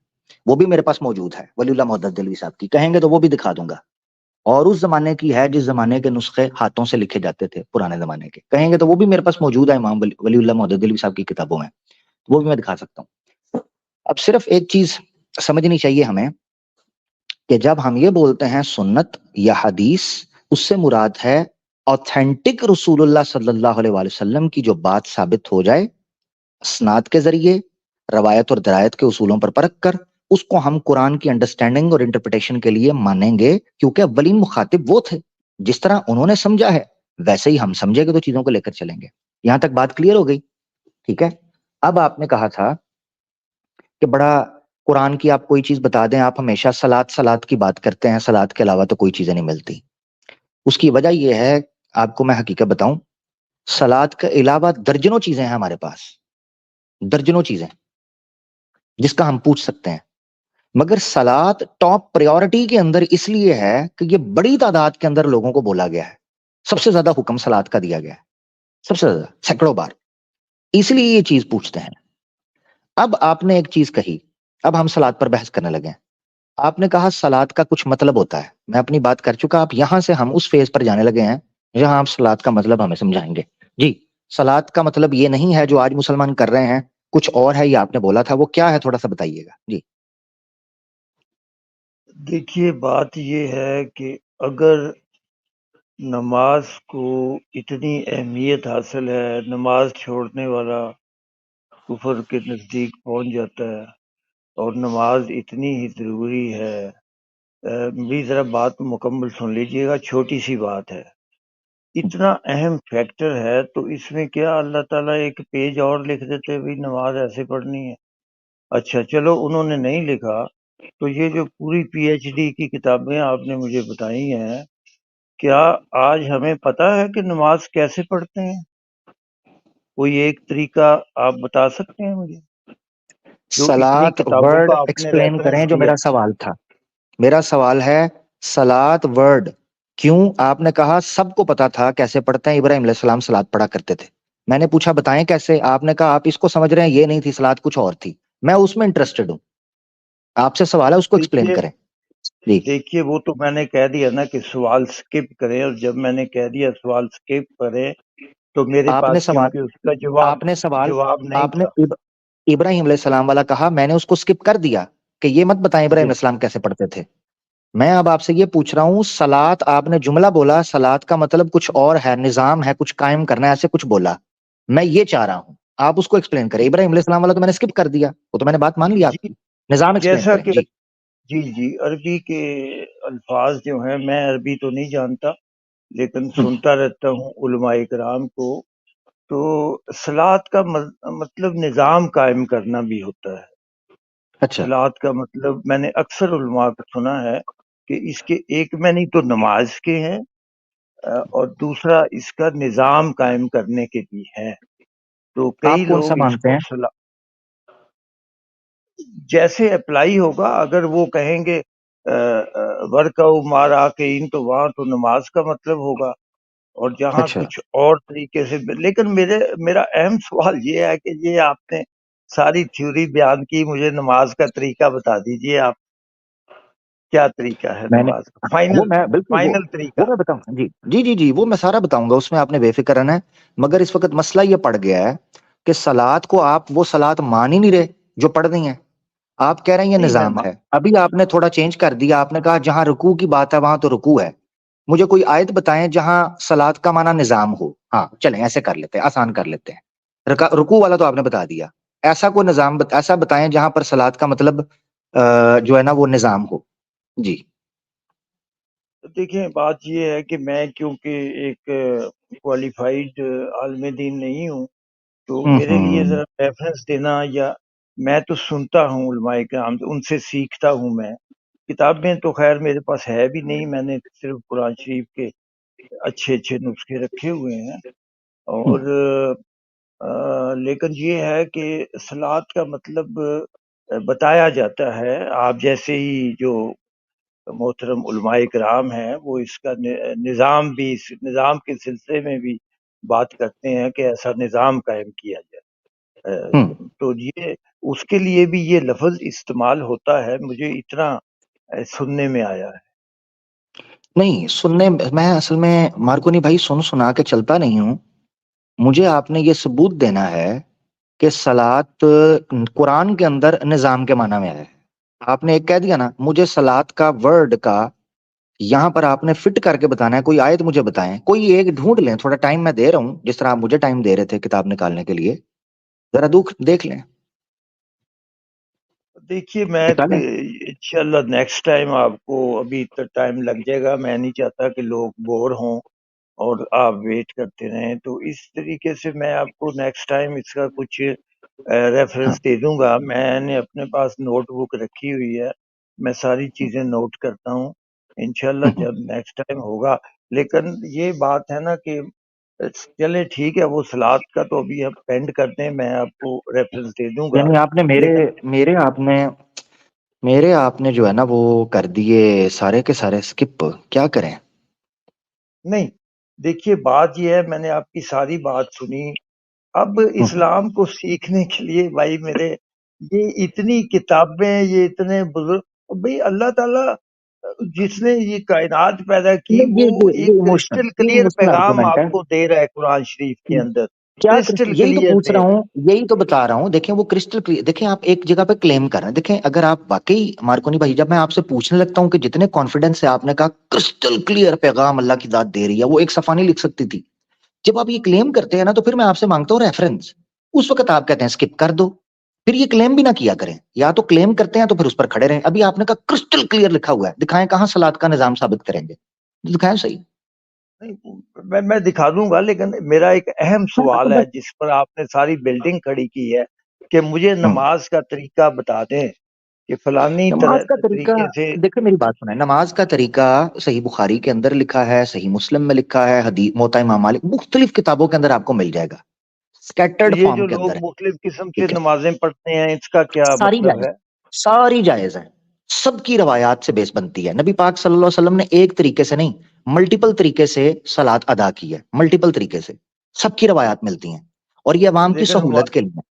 وہ بھی میرے پاس موجود ہے، ولی اللہ محدث دلوی صاحب کی، کہیں گے تو وہ بھی دکھا دوں گا۔ اور اس زمانے کی ہے جس زمانے کے نسخے ہاتھوں سے لکھے جاتے تھے، پرانے زمانے کے، کہیں گے تو وہ بھی میرے پاس موجود ہے امام ولی اللہ محدث دلوی صاحب کی کتابوں میں، وہ بھی میں دکھا سکتا ہوں۔ اب صرف ایک چیز سمجھنی چاہیے ہمیں، کہ جب ہم یہ بولتے ہیں سنت یا حدیث، اس سے مراد ہے اوتھینٹک رسول اللہ صلی اللہ علیہ وآلہ وسلم کی جو بات ثابت ہو جائے اسناد کے ذریعے، روایت اور درایت کے اصولوں پر پرکھ کر، اس کو ہم قرآن کی انڈرسٹینڈنگ اور انٹرپریٹیشن کے لیے مانیں گے، کیونکہ اولین مخاطب وہ تھے، جس طرح انہوں نے سمجھا ہے ویسے ہی ہم سمجھے گے تو چیزوں کو لے کر چلیں گے۔ یہاں تک بات کلیئر ہو گئی؟ ٹھیک ہے، اب آپ نے کہا تھا کہ بڑا قرآن کی آپ کوئی چیز بتا دیں، آپ ہمیشہ سلاد کی بات کرتے ہیں، سلاد کے علاوہ تو کوئی چیزیں نہیں ملتی۔ اس کی وجہ یہ ہے، آپ کو میں حقیقت بتاؤں، سلاد کے علاوہ درجنوں چیزیں ہیں ہمارے پاس، درجنوں چیزیں جس کا ہم پوچھ سکتے ہیں، مگر سلاد ٹاپ پریورٹی کے اندر اس لیے ہے کہ یہ بڑی تعداد کے اندر لوگوں کو بولا گیا ہے، سب سے زیادہ حکم سلاد کا دیا گیا ہے، سب سے زیادہ، سینکڑوں بار، اس لیے یہ چیز پوچھتے ہیں۔ اب آپ نے ایک چیز کہی، اب ہم سلاد پر بحث کرنے لگے ہیں۔ آپ نے کہا سلاد کا کچھ مطلب ہوتا ہے، میں اپنی بات کر چکا، آپ یہاں سے ہم اس فیز پر جانے لگے ہیں جہاں آپ سلاد کا مطلب ہمیں سمجھائیں گے۔ جی، سلاد کا مطلب یہ نہیں ہے جو آج مسلمان کر رہے ہیں، کچھ اور ہے، یہ آپ نے بولا تھا، وہ کیا ہے تھوڑا سا بتائیے گا جی۔ دیکھیے، بات یہ ہے کہ اگر نماز کو اتنی اہمیت حاصل ہے، نماز چھوڑنے والا کفر کے نزدیک پہنچ جاتا ہے، اور نماز اتنی ہی ضروری ہے، میری ذرا بات مکمل سن لیجئے گا، چھوٹی سی بات ہے، اتنا اہم فیکٹر ہے، تو اس میں کیا اللہ تعالیٰ ایک پیج اور لکھ دیتے بھی نماز ایسے پڑھنی ہے؟ اچھا چلو، انہوں نے نہیں لکھا، تو یہ جو پوری پی ایچ ڈی کی کتابیں آپ نے مجھے بتائی ہیں، کیا آج ہمیں پتہ ہے کہ نماز کیسے پڑھتے ہیں؟ کوئی ایک طریقہ آپ بتا سکتے ہیں مجھے، جو اتنی سلاد کتابوں ورڈ کا آپ نے ایکسپلین کریں، ریفرنس جو دیا؟ میرا سوال تھا، میرا سوال ہے سلاد ورڈ کیوں؟ آپ نے کہا سب کو پتا تھا کیسے پڑھتے ہیں، ابراہیم علیہ السلام سلاد پڑھا کرتے تھے، میں نے پوچھا بتائیں کیسے، آپ نے کہا آپ اس کو سمجھ رہے ہیں، یہ نہیں تھی سلاد، کچھ اور تھی، میں اس میں انٹرسٹڈ ہوں. آپ سے سوال ہے, اس کو ایکسپلین دیکھیے کریں. جی. دیکھیے وہ تو میں نے کہہ دیا نا کہ سوال سکپ کریں، اور جب میں نے کہہ دیا سوال سکپ کریں تو میرے آپ نے پاس سوال کیونکہ اس کا جواب آپ نے سوال جواب نہیں آپ نے تھا. ابراہیم علیہ السلام والا کہا, میں نے اس کو سکپ کر دیا کہ یہ مت بتائیں ابراہیم جی علیہ السلام کیسے پڑھتے تھے. میں اب آپ سے یہ پوچھ رہا ہوں, سلاد آپ نے جملہ بولا, سلاد کا مطلب کچھ اور ہے, نظام ہے, کچھ قائم کرنا ہے, ایسے کچھ بولا. میں یہ چاہ رہا ہوں آپ اس کو ایکسپلین کریں. ابراہیم علیہ السلام والا تو میں نے اسکپ کر دیا, وہ تو میں نے بات مان لی آپ جی کی. نظام ایکسپلین جیسا کریں. کہ جی. جی جی عربی کے الفاظ جو ہیں، میں عربی تو نہیں جانتا لیکن ہم، سنتا رہتا ہوں علماء کرام کو. تو صلات کا مطلب نظام قائم کرنا بھی ہوتا ہے. اچھا. صلات کا مطلب میں نے اکثر علماء کو سنا ہے کہ اس کے ایک میں نہیں تو نماز کے ہیں، اور دوسرا اس کا نظام قائم کرنے کے بھی ہیں. تو کئی آپ کون سا لوگ اس مانتے کو ہیں؟ جیسے اپلائی ہوگا، اگر وہ کہیں گے ورکو مارا کے ان، تو وہاں تو نماز کا مطلب ہوگا، اور جہاں اچھا. کچھ اور طریقے سے. لیکن میرا اہم سوال یہ ہے کہ یہ آپ نے ساری تھیوری بیان کی، مجھے نماز کا طریقہ بتا دیجئے. آپ کیا طریقہ ہے میں نے نماز کا، وہ فائنل میں بالکل فائنل وہ طریقہ؟ میں بتاؤں. جی جی جی جی, وہ میں سارا بتاؤں گا, اس میں آپ نے بے فکر رہنا ہے. مگر اس وقت مسئلہ یہ پڑ گیا ہے کہ سلاد کو آپ وہ سلاد مان ہی نہیں رہے جو پڑھ رہی ہیں. آپ کہہ رہے ہیں یہ نہیں نظام ہے, ابھی آپ نے تھوڑا چینج کر دیا, آپ نے کہا جہاں رکوع کی بات ہے وہاں تو رکوع ہے. مجھے کوئی آیت بتائیں جہاں سلاد کا معنی نظام ہو. ہاں چلیں ایسے کر لیتے ہیں, آسان کر لیتے ہیں. رکوع والا تو آپ نے بتا دیا. ایسا کوئی نظام ایسا بتائیں جہاں پر سلاد کا مطلب جو ہے نا وہ نظام ہو. جی. دیکھیں بات یہ ہے کہ میں کیونکہ ایک کوالیفائڈ عالم دین نہیں ہوں، تو میرے لیے ذرا ریفرنس دینا، یا میں تو سنتا ہوں علماء کرام سے، ان سے سیکھتا ہوں. میں کتابیں تو خیر میرے پاس ہے بھی نہیں، میں نے صرف قرآن شریف کے اچھے اچھے نسخے رکھے ہوئے ہیں. اور لیکن یہ ہے کہ صلات کا مطلب بتایا جاتا ہے. آپ جیسے ہی جو محترم علماء کرام ہیں وہ اس کا نظام بھی، اس نظام کے سلسلے میں بھی بات کرتے ہیں کہ ایسا نظام قائم کیا جائے. تو یہ اس کے لیے بھی یہ لفظ استعمال ہوتا ہے، مجھے اتنا سننے میں آیا ہے. نہیں سننے میں اصل میں مارکونی بھائی سنا کے چلتا نہیں ہوں. مجھے آپ نے یہ ثبوت دینا ہے کہ صلات قرآن کے اندر نظام کے معنی میں ہے. آپ نے ایک کہہ دیا نا, مجھے صلات کا ورڈ کا یہاں پر آپ نے فٹ کر کے بتانا ہے. کوئی آیت مجھے بتائیں, کوئی ایک ڈھونڈ لیں, تھوڑا ٹائم میں دے رہا ہوں جس طرح آپ مجھے ٹائم دے رہے تھے کتاب نکالنے کے لیے. ذرا دیکھ لیں. دیکھیے میں نکالیں. انشاءاللہ نیکسٹ ٹائم آپ کو، ابھی تو ٹائم لگ جائے گا، میں نہیں چاہتا کہ لوگ بور ہوں اور آپ ویٹ کرتے رہیں. تو اس طریقے سے میں آپ کو نیکسٹ ٹائم اس کا کچھ ریفرنس ہاں. دے دوں گا. میں نے اپنے پاس نوٹ بک رکھی ہوئی ہے، میں ساری چیزیں نوٹ کرتا ہوں. انشاءاللہ جب نیکسٹ ٹائم ہوگا. لیکن یہ بات ہے نا کہ چلے ٹھیک ہے، وہ صلات کا تو ابھی آپ پینڈ کرتے ہیں، میں آپ کو ریفرنس دے دوں گا. یعنی آپ نے لیکن میرے آپ نے جو ہے نا وہ کر دیے سارے کے سارے سکپ. کیا کریں؟ نہیں، دیکھیے بات یہ ہے، میں نے آپ کی ساری بات سنی. اب اسلام کو سیکھنے کے لیے بھائی میرے، یہ اتنی کتابیں، یہ اتنے بزرگ، بھائی اللہ تعالیٰ جس نے یہ کائنات پیدا کی نہیں وہ ایک کرسٹل یہ کلیئر ایموشنل پیغام آرگومنٹ ہے. آپ کو دے رہا ہے قرآن شریف کے اندر. کیا کرسٹل یہی تو کلیئر پوچھ دے رہا رہا ہے. ہوں, یہی تو بتا رہا ہوں. دیکھیں وہ کرسٹل, دیکھیں آپ ایک جگہ پہ کلیم کر رہے ہیں. دیکھیں اگر آپ واقعی مارکونی بھائی, جب میں آپ سے پوچھنے لگتا ہوں کہ جتنے کانفیڈنس سے آپ نے کہا کرسٹل کلیئر پیغام اللہ کی ذات دے رہی ہے, وہ ایک صفحہ نہیں لکھ سکتی تھی. جب آپ یہ کلیم کرتے ہیں نا تو پھر میں آپ سے مانگتا ہوں ریفرنس. اس وقت آپ کہتے ہیں سکپ کر دو, پھر یہ کلیم بھی نہ کیا کریں. یا تو کلیم کرتے ہیں تو پھر اس پر کھڑے رہیں. ابھی آپ نے کہا کرسٹل کلیئر لکھا ہوا ہے, دکھائیں کہاں صلات کا نظام ثابت کریں گے, دکھائیں صحیح. میں دکھا دوں گا، لیکن میرا ایک اہم سوال ہے جس پر آپ نے ساری بلڈنگ کھڑی کی ہے کہ مجھے نماز کا طریقہ بتا دیں کہ فلانی نماز کا طریقہ, طریقے سے. دیکھیں میری بات سنیں, نماز کا طریقہ صحیح بخاری کے اندر لکھا ہے, صحیح مسلم میں لکھا ہے, حدیث موطا امام مالک, مختلف کتابوں کے اندر آپ کو مل جائے گا, تو سکیٹرڈ یہ فارم جو کے لوگ اندر ہے. مختلف قسم سے ٹھیک ہے, نمازیں پڑھتے ہیں، اس کا کیا ساری مطلب جائز, ہے؟ ساری جائز ہے, سب کی روایات سے بیس بنتی ہے. نبی پاک صلی اللہ علیہ وسلم نے ایک طریقے سے نہیں, ملٹیپل طریقے سے صلات ادا کی ہے, ملٹیپل طریقے سے, سب کی روایات ملتی ہیں, اور یہ عوام کی لیکن سہولت کے لیے.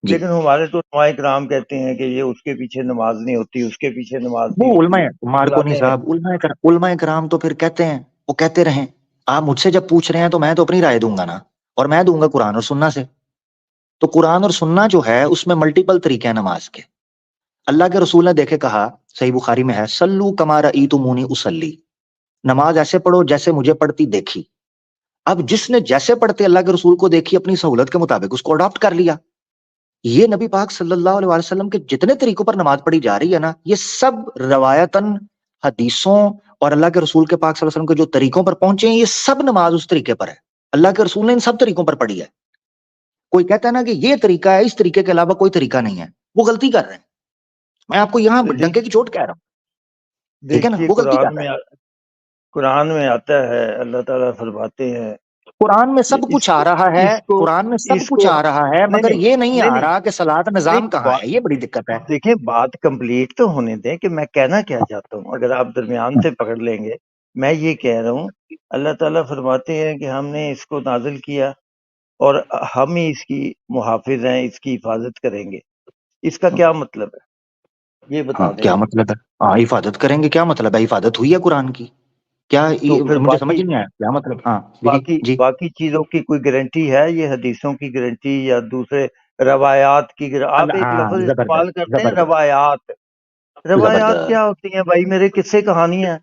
جی لیکن ہمارے تو علماء کرام کہتے ہیں کہ یہ اس کے پیچھے نماز نہیں ہوتی، اس کے پیچھے نماز نہیں وہ علماء ہوتی، مارکونی فلانے صاحب، علماء کرام تو پھر کہتے ہیں، وہ کہتے رہیں، آپ مجھ سے جب پوچھ رہے ہیں تو میں تو اپنی رائے دوں گا نا، اور میں دوں گا قرآن اور سننا سے. تو قرآن اور سننا جو ہے اس میں ملٹیپل طریقے ہیں نماز کے. اللہ کے رسول نے دیکھے کہا، صحیح بخاری میں ہے، سلو کما رأیتمونی اصلی، نماز ایسے پڑھو جیسے مجھے پڑھتی دیکھی. اب جس نے جیسے پڑھتے اللہ کے رسول کو دیکھی، اپنی سہولت کے مطابق اس کو اڈاپٹ کر لیا. یہ نبی پاک صلی اللہ علیہ وسلم کے جتنے طریقوں پر نماز پڑھی جا رہی ہے نا، یہ سب روایتاً حدیثوں اور اللہ کے رسول کے پاک صلی اللہ علیہ وسلم کے جو طریقوں پر پہنچے ہیں، یہ سب نماز اس طریقے پر ہے. اللہ کے رسول نے ان سب طریقوں پر پڑھی ہے. کوئی کہتا ہے نا کہ یہ طریقہ ہے، اس طریقے کے علاوہ کوئی طریقہ نہیں ہے، وہ غلطی کر رہے ہیں. میں آپ کو یہاں ہیں۔ ڈنکے کی چوٹ کہہ رہا ہوں، ٹھیک ہے نا، دیکھیے وہ غلطی کر رہے ہیں. قرآن میں آتا ہے، اللہ تعالیٰ فرماتے ہیں قرآن میں کہ سب کچھ آ رہا ہے، اس کو قرآن میں سب اس کچھ کو آ رہا ہے، نہیں مگر نہیں یہ نہیں نہیں آ نہیں رہا کہ صلاۃ نظام نہیں کہاں ہے. یہ بڑی دقت ہے. دیکھیں بات کمپلیٹ تو ہونے دیں کہ میں کہنا کیا چاہتا ہوں. اگر آپ درمیان سے پکڑ لیں گے، میں یہ کہہ رہا ہوں، اللہ تعالیٰ فرماتے ہیں کہ ہم نے اس کو نازل کیا اور ہم ہی اس کی محافظ ہیں، اس کی حفاظت کریں گے. اس کا کیا مطلب ہے یہ بتا ہاں دیں کیا آپ. مطلب ہے؟ ہاں حفاظت کریں گے، کیا مطلب ہے؟ حفاظت ہوئی ہے قرآن کی، کیا تو پھر مجھے سمجھ نہیں آیا کیا مطلب. ہاں جی جی. باقی چیزوں کی کوئی گارنٹی ہے؟ یہ حدیثوں کی گارنٹی یا دوسرے روایات کی آپ ایک ہاں لفظ استعمال زبردست کرتے ہیں زبردست روایات. روایات زبردست کیا ہوتی ہیں بھائی میرے؟ قصے کہانیاں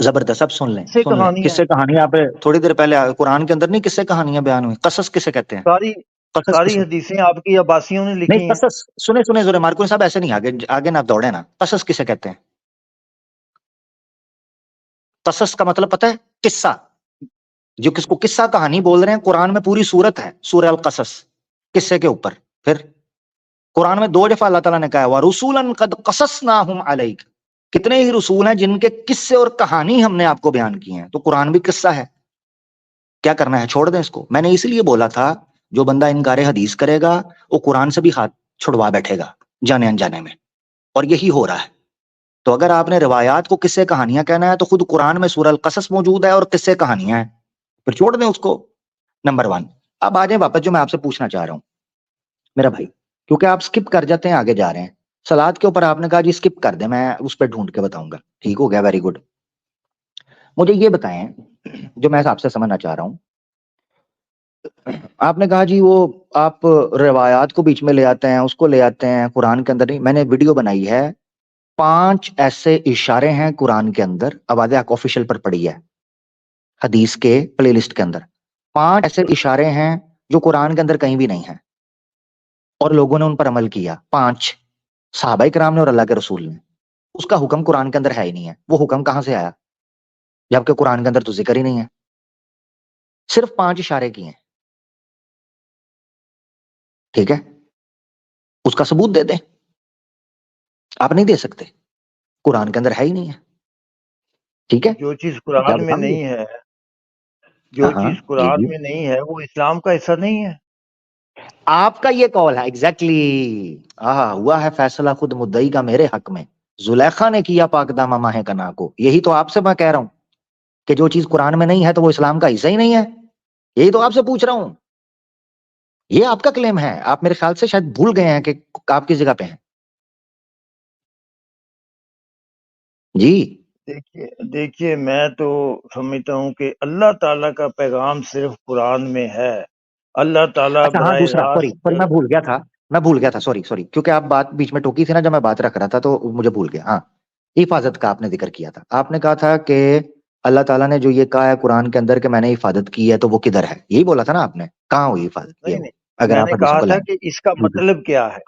زبردست. اب سن لیں قصے سن لیں، کہانیاں کس سے کہانیاں آپ تھوڑی دیر پہلے قرآن کے اندر نہیں کس سے کہانیاں بیان ہوئی؟ قصص کسے کہتے ہیں؟ ساری قصص ساری کسے؟ حدیثیں آپ کی عباسیوں نے نہیں لکھی ہیں. قصص، سنے ذرا مارکو صاحب، ایسے نہیں، آگے آگے نہ دوڑے نا. قصص کسے کہتے ہیں؟ قصص کا مطلب پتہ ہے؟ قصہ. جو کس کو قصہ کہانی بول رہے ہیں، قرآن میں پوری سورت ہے سورہ القصص قصے کے اوپر. پھر قرآن میں 2 دفعہ اللہ تعالیٰ نے کہا وَرُسُولًا قَدْ قَصَصْنَاهُمْ عَلَيْكَ، کتنے ہی رسول ہیں جن کے قصے اور کہانی ہم نے آپ کو بیان کی ہیں. تو قرآن بھی قصہ ہے. کیا کرنا ہے؟ چھوڑ دیں اس کو. میں نے اس لیے بولا تھا جو بندہ انکار حدیث کرے گا وہ قرآن سے بھی ہاتھ چھڑوا بیٹھے گا جانے انجانے میں، اور یہی ہو رہا ہے. تو اگر آپ نے روایات کو قصے کہانیاں کہنا ہے تو خود قرآن میں سورہ القصص موجود ہے اور قصے کہانیاں ہیں، پھر چھوڑ دیں اس کو. نمبر 1. اب آ جائیں واپس جو میں آپ سے پوچھنا چاہ رہا ہوں میرا بھائی، کیونکہ آپ سکپ کر جاتے ہیں، آگے جا رہے ہیں. سلاد کے اوپر آپ نے کہا جی سکپ کر دیں، میں اس پہ ڈھونڈ کے بتاؤں گا. ٹھیک ہو گیا، ویری گڈ. مجھے یہ بتائیں جو میں آپ سے سمجھنا چاہ رہا ہوں. آپ نے کہا جی وہ آپ روایات کو بیچ میں لے آتے ہیں، اس کو لے آتے ہیں، قرآن کے اندر نہیں. میں نے ویڈیو بنائی ہے، 5 ایسے اشارے ہیں قرآن کے اندر، آواز حق آفیشیل پر پڑی ہے حدیث کے پلے لسٹ کے اندر. 5 ایسے اشارے ہیں جو قرآن کے اندر کہیں بھی نہیں ہیں اور لوگوں نے ان پر عمل کیا. 5 صحابہ کرام نے اور اللہ کے رسول نے. اس کا حکم قرآن کے اندر ہے ہی نہیں ہے. وہ حکم کہاں سے آیا جبکہ قرآن کے اندر تو ذکر ہی نہیں ہے؟ صرف 5 اشارے کی ہیں. ٹھیک ہے، اس کا ثبوت دے دیں. آپ نہیں دے سکتے، قرآن کے اندر ہے ہی نہیں ہے. ٹھیک ہے، جو چیز کیا قرآن میں بتاؤں گے؟ نہیں ہے، جو ہاں چیز جی قرآن جی، میں نہیں ہے وہ اسلام کا حصہ نہیں ہے. آپ کا یہ قول ہے ایگزیکٹلی. ہوا ہے فیصلہ خود مدعی کا میرے حق میں، زلیخا نے کیا پاک دامہ ماہ کنا کو. یہی تو آپ سے میں کہہ رہا ہوں کہ جو چیز قرآن میں نہیں ہے تو وہ اسلام کا حصہ ہی نہیں ہے. یہی تو آپ سے پوچھ رہا ہوں. یہ آپ کا کلیم ہے. آپ میرے خیال سے شاید بھول گئے ہیں کہ آپ کس جگہ پہ ہیں. جی دیکھیے میں تو سمجھتا ہوں کہ اللہ تعالیٰ کا پیغام صرف قرآن میں ہے. اللہ تعالیٰ اچھا ہاں براہ دوسرا، سوری راست سوری، میں بھول گیا تھا سوری کیونکہ آپ بات بیچ میں ٹوکی تھی نا جب میں بات رکھ رہا تھا تو مجھے بھول گیا. ہاں حفاظت کا آپ نے ذکر کیا تھا. آپ نے کہا تھا کہ اللہ تعالیٰ نے جو یہ کہا ہے قرآن کے اندر کہ میں نے حفاظت کی ہے تو وہ کدھر ہے؟ یہی بولا تھا نا آپ نے. کہاں ہوئی حفاظت کی ہے نہیں وہ؟ نہیں اگر میں آپ نے حدیثوں کہا کو تھا لائیں. کہ اس کا مطلب کیا ہے.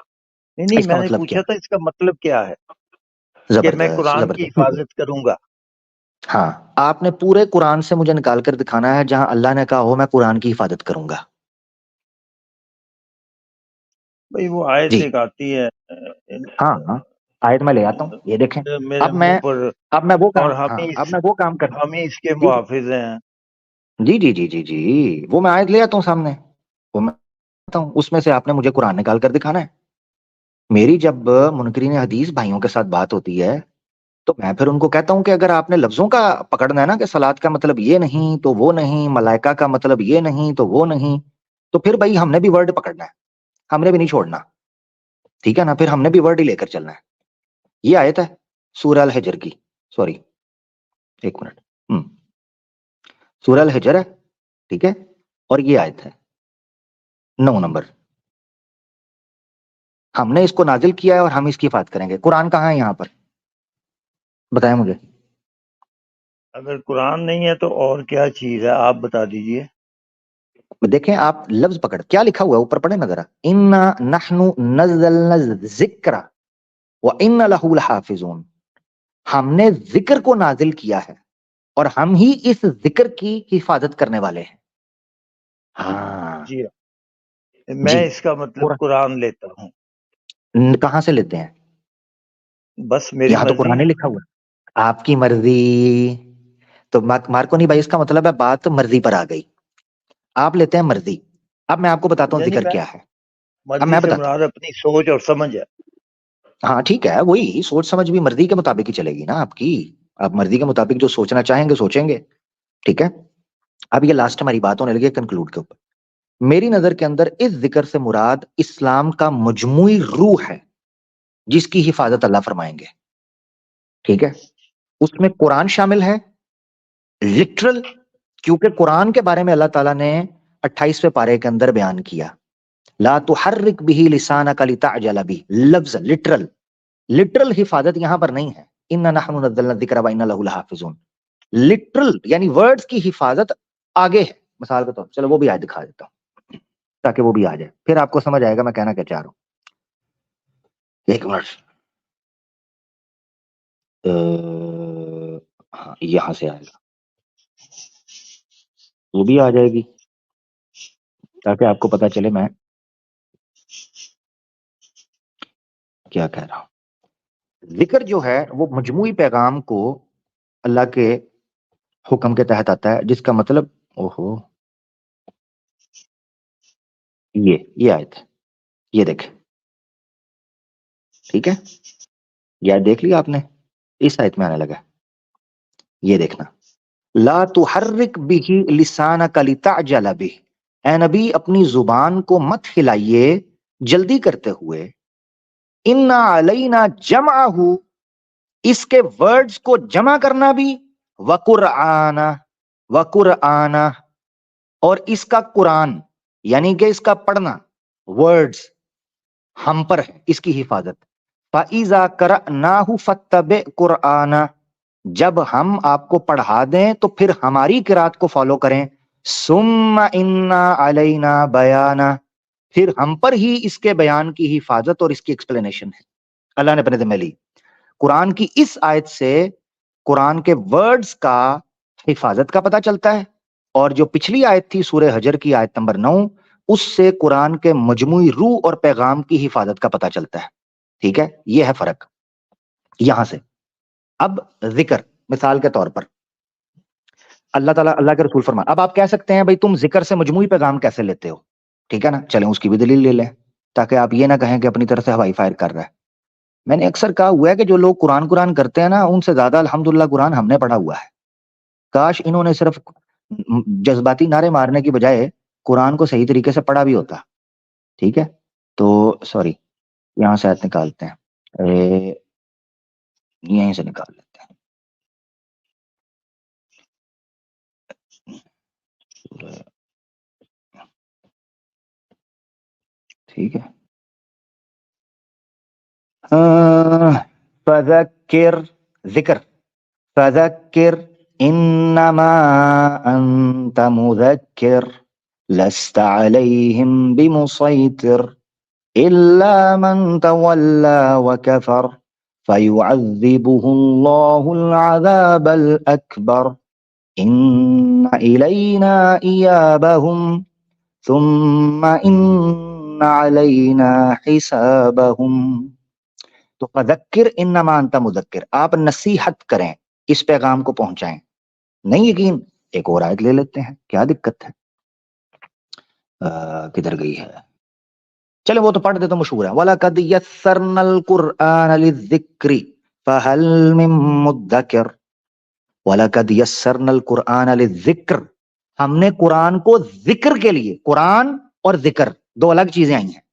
نہیں اس کا میں نے مطلب کیا؟ پوچھا تھا اس کا مطلب کیا ہے کہ میں زبردست قرآن کی زبردست. حفاظت کروں گا. ہاں آپ نے پورے قرآن سے مجھے نکال کر دکھانا ہے جہاں اللہ نے کہا ہو میں قرآن کی حفاظت کروں گا. بھئی وہ آیت جی ایک آتی ہے ہاں ہاں، آیت میں لے آتا ہوں، یہ دیکھیں. میرے اب منہ میں پر، اب میں وہ اور کام ہاں اب میں وہ کام کر. ہم ہی اس کے جی محافظ ہیں. جی جی جی جی جی، وہ میں آیت لے آتا ہوں سامنے، وہ میں آتا ہوں، اس میں سے آپ نے مجھے قرآن نکال کر دکھانا ہے. میری جب منکرین حدیث بھائیوں کے ساتھ بات ہوتی ہے تو میں پھر ان کو کہتا ہوں کہ اگر آپ نے لفظوں کا پکڑنا ہے نا کہ صلات کا مطلب یہ نہیں تو وہ نہیں، ملائکہ کا مطلب یہ نہیں تو وہ نہیں، تو پھر بھائی ہم نے بھی ورڈ پکڑنا ہے. ہم نے بھی نہیں چھوڑنا، ٹھیک ہے نا، پھر ہم نے بھی ورڈ ہی لے کر چلنا ہے. یہ آیت ہے سورہ الحجر کی، سوری ایک منٹ، سورہ الحجر ہے، ٹھیک ہے، اور یہ آیت ہے 9 نمبر. ہم نے اس کو نازل کیا ہے اور ہم اس کی حفاظت کریں گے. قرآن کہاں ہے یہاں پر؟ بتائیں مجھے. اگر قرآن نہیں ہے تو اور کیا چیز ہے، آپ بتا دیجئے. دیکھیں آپ لفظ پکڑ، کیا لکھا ہوا ہے اوپر پڑھیں نا ذرا. انا نحن نزلنا الذکر وانا له لحافظون. ہم نے ذکر کو نازل کیا ہے اور ہم ہی اس ذکر کی حفاظت کرنے والے ہیں. ہاں جی جی. میں اس کا مطلب قرآن لیتا ہوں. کہاں سے لیتے ہیں؟ بس میری یہاں تو مرضی. قرآن نے لکھا ہوا ہے آپ کی مرضی. تو مارکونی بھائی اس کا مطلب ہے بات مرضی پر آ گئی. آپ لیتے ہیں مرضی. اب میں آپ کو بتاتا ہوں نہیں ذکر میں کیا ہے. اب مرضی میں سے بتاتا ہوں. مراد اپنی سوچ اور سمجھ ہے. ہاں ٹھیک ہے، وہی سوچ سمجھ بھی مرضی کے مطابق ہی چلے گی نا آپ کی. آپ مرضی کے مطابق جو سوچنا چاہیں گے سوچیں گے، ٹھیک ہے. اب یہ لاسٹ ہماری بات ہونے لگی کنکلوڈ کے اوپر. میری نظر کے اندر اس ذکر سے مراد اسلام کا مجموعی روح ہے جس کی حفاظت اللہ فرمائیں گے، ٹھیک ہے. اس میں قرآن شامل ہے لٹرل، کیونکہ قرآن کے بارے میں اللہ تعالیٰ نے 28ویں پارے کے اندر بیان کیا لا تحرک به لسانک لتعجل به. لفظ لٹرل حفاظت یہاں پر نہیں ہے. انا نحن نزلنا الذکر وانا له لحافظون. لٹرل یعنی ورڈز کی حفاظت آگے ہے. مثال کے طور چلو وہ بھی آج دکھا دیتا ہوں تاکہ وہ بھی آ جائے، پھر آپ کو سمجھ آئے گا میں کہنا کیا چاہ رہا ہوں. ایک منٹ، ہاں یہاں سے آئے گا، وہ بھی آ جائے گی تاکہ آپ کو پتا چلے میں کیا کہہ رہا ہوں. ذکر جو ہے وہ مجموعی پیغام کو اللہ کے حکم کے تحت آتا ہے، جس کا مطلب اوہو یہ آیت ہے، یہ دیکھیں، ٹھیک ہے. یہ دیکھ لیا آپ نے، اس آیت میں آنے لگا. یہ دیکھنا لا تحرک به لسانک لتعجل به. اے نبی اپنی زبان کو مت ہلائیے جلدی کرتے ہوئے. انا علینا جمعہ، اس کے ورڈز کو جمع کرنا بھی، وقرآن اور اس کا قرآن یعنی کہ اس کا پڑھنا، ورڈز ہم پر ہے اس کی حفاظت. فَإِذَا قَرَأْنَاهُ فَاتَّبِعْ قُرْآنَ، جب ہم آپ کو پڑھا دیں تو پھر ہماری قرات کو فالو کریں. ثُمَّ إِنَّا عَلَيْنَا بَيَانَ، پھر ہم پر ہی اس کے بیان کی حفاظت اور اس کی ایکسپلینیشن ہے. اللہ نے اپنے ذمہ لی. قرآن کی اس آیت سے قرآن کے ورڈز کا حفاظت کا پتہ چلتا ہے، اور جو پچھلی آیت تھی سورہ حجر کی آیت نمبر 9، اس سے قرآن کے مجموعی روح اور پیغام کی حفاظت کا پتہ چلتا ہے. ٹھیک ہے، یہ ہے فرق یہاں سے. اب ذکر مثال کے طور پر اللہ تعالیٰ، اللہ کے رسول فرما، اب آپ کہہ سکتے ہیں بھائی تم ذکر سے مجموعی پیغام کیسے لیتے ہو، ٹھیک ہے نا. چلیں اس کی بھی دلیل لے لیں تاکہ آپ یہ نہ کہیں کہ اپنی طرف سے ہوائی فائر کر رہا ہے. میں نے اکثر کہا ہوا ہے کہ جو لوگ قرآن کرتے ہیں نا، ان سے زیادہ الحمدللہ قرآن ہم نے پڑھا ہوا ہے. کاش انہوں نے صرف جذباتی نعرے مارنے کی بجائے قرآن کو صحیح طریقے سے پڑھا بھی ہوتا. ٹھیک ہے، تو سوری یہاں سے آیت نکالتے ہیں، یہیں سے نکال لیتے ہیں. ٹھیک ہے، فذکر، ذکر، فذکر انما انت مذکر لست علیہم بمسیطر الا من تولى وكفر فيعذبه الله العذاب الاکبر ان الینا ایابهم ثم ان علینا حسابهم. تو فذکر انما انت مذکر، آپ نصیحت کریں، اس پیغام کو پہنچائیں. نہیں یقین ایک اور آیت لے لیتے ہیں، کیا دقت ہے. کدھر گئی ہے، چلے وہ تو پڑھ دے تو مشہور ہے. وَلَقَدْ يَسَّرْنَا الْقُرْآنَ لِلذِّكْرِ فَهَلْ مِن مُدَّكِرٍ. وَلَقَدْ يَسَّرْنَا الْقُرْآنَ لِلذِّكْرِ، ہم نے قرآن کو ذکر کے لیے، قرآن اور ذکر دو الگ چیزیں آئی ہیں.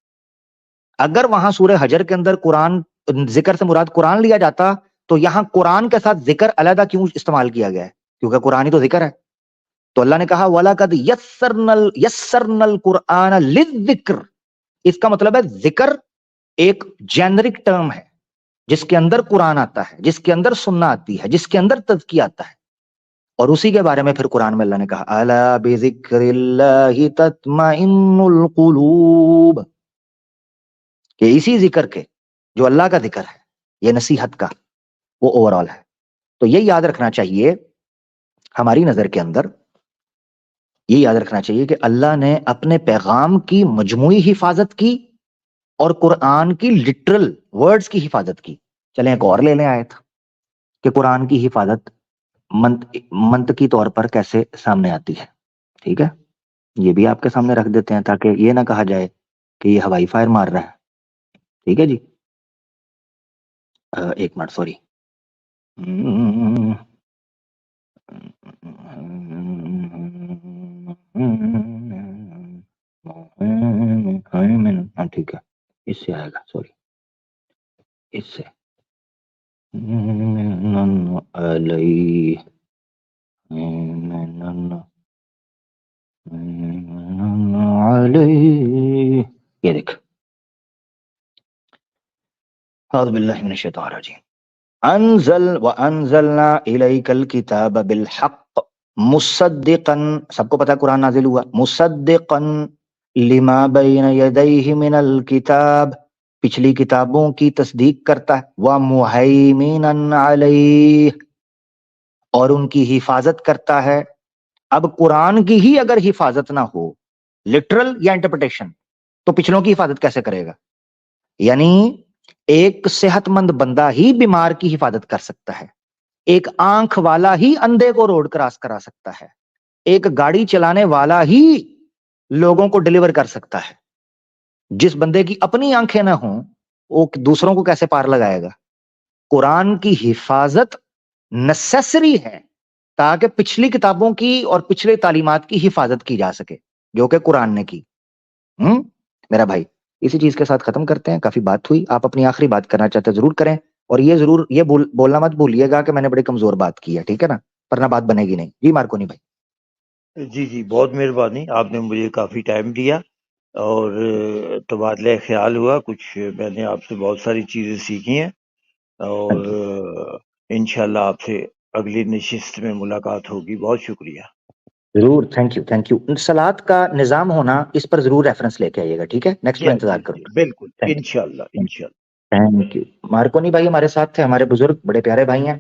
اگر وہاں سورہ حجر کے اندر قرآن ذکر سے مراد قرآن لیا جاتا تو یہاں قرآن کے ساتھ ذکر علیحدہ کیوں استعمال کیا گیا ہے؟ کیونکہ قرآن ہی تو ذکر ہے. تو اللہ نے کہا وَلَقَدْ يَسَّرْنَا الْقُرْآنَ لِلذِّكْرِ، اس کا مطلب ہے ذکر ایک جینرک ٹرم ہے جس کے اندر قرآن آتا ہے، جس کے اندر سننا آتی ہے، جس کے اندر تزکیہ آتا ہے. اور اسی کے بارے میں پھر قرآن میں اللہ نے کہا اَلَا بِذِكْرِ اللَّهِ تَطْمَئِنُّ الْقُلُوبُ، کہ اسی ذکر کے جو اللہ کا ذکر ہے، یہ نصیحت کا، وہ اوور آل ہے. تو یہ یاد رکھنا چاہیے ہماری نظر کے اندر، یہ یاد رکھنا چاہیے کہ اللہ نے اپنے پیغام کی مجموعی حفاظت کی اور قرآن کی لٹرل ورڈز کی حفاظت کی. چلیں ایک اور لے لیں آیت کہ قرآن کی حفاظت منطقی طور پر کیسے سامنے آتی ہے. ٹھیک ہے، یہ بھی آپ کے سامنے رکھ دیتے ہیں تاکہ یہ نہ کہا جائے کہ یہ ہوائی فائر مار رہا ہے. ٹھیک ہے جی، ایک منٹ سوری. ٹھیک ہے، اس سے آئے گا، سوری، اس سے یہ دیکھ، اعوذ باللہ من الشیطان الرجیم. وَأَنزَلْنَا إِلَيْكَ الْكِتَابَ بِالْحَقِّ مُصَدِّقًا، سب کو پتا قرآن نازل ہوا مصدقاً لما بین یدیہ من الکتاب، پچھلی کتابوں کی تصدیق کرتا ہے، وَمُہَیمِنًا عَلَیہ، اور ان کی حفاظت کرتا ہے. اب قرآن کی ہی اگر حفاظت نہ ہو، لٹرل یا انٹرپریٹیشن، تو پچھلوں کی حفاظت کیسے کرے گا؟ یعنی ایک صحت مند بندہ ہی بیمار کی حفاظت کر سکتا ہے، ایک آنکھ والا ہی اندھے کو روڈ کراس کرا سکتا ہے، ایک گاڑی چلانے والا ہی لوگوں کو ڈیلیور کر سکتا ہے. جس بندے کی اپنی آنکھیں نہ ہوں وہ دوسروں کو کیسے پار لگائے گا؟ قرآن کی حفاظت نیسیسری ہے تاکہ پچھلی کتابوں کی اور پچھلے تعلیمات کی حفاظت کی جا سکے جو کہ قرآن نے کی. میرا بھائی اسی چیز کے ساتھ ختم کرتے ہیں، کافی بات ہوئی. آپ اپنی آخری بات کرنا چاہتے ہیں ضرور کریں، اور یہ ضرور یہ بولنا مت بھولیے گا کہ میں نے بڑی کمزور بات کی ہے، ٹھیک ہے نا، ورنہ بات بنے گی نہیں. جی مارکونی بھائی. جی بہت مہربانی، آپ نے مجھے کافی ٹائم دیا اور تبادلہ خیال ہوا. کچھ میں نے آپ سے بہت ساری چیزیں سیکھی ہیں، اور انشاءاللہ آپ سے اگلی نشست میں ملاقات ہوگی. بہت شکریہ. ضرور، تھینک یو. صلات کا نظام ہونا اس پر ضرور ریفرنس لے کے آئیے گا، ٹھیک ہے؟ نیکسٹ میں انتظار کروں گا. بالکل، انشاءاللہ. Thank you. مارکونی بھائی ہمارے ساتھ تھے، ہمارے بزرگ بڑے پیارے بھائی ہیں.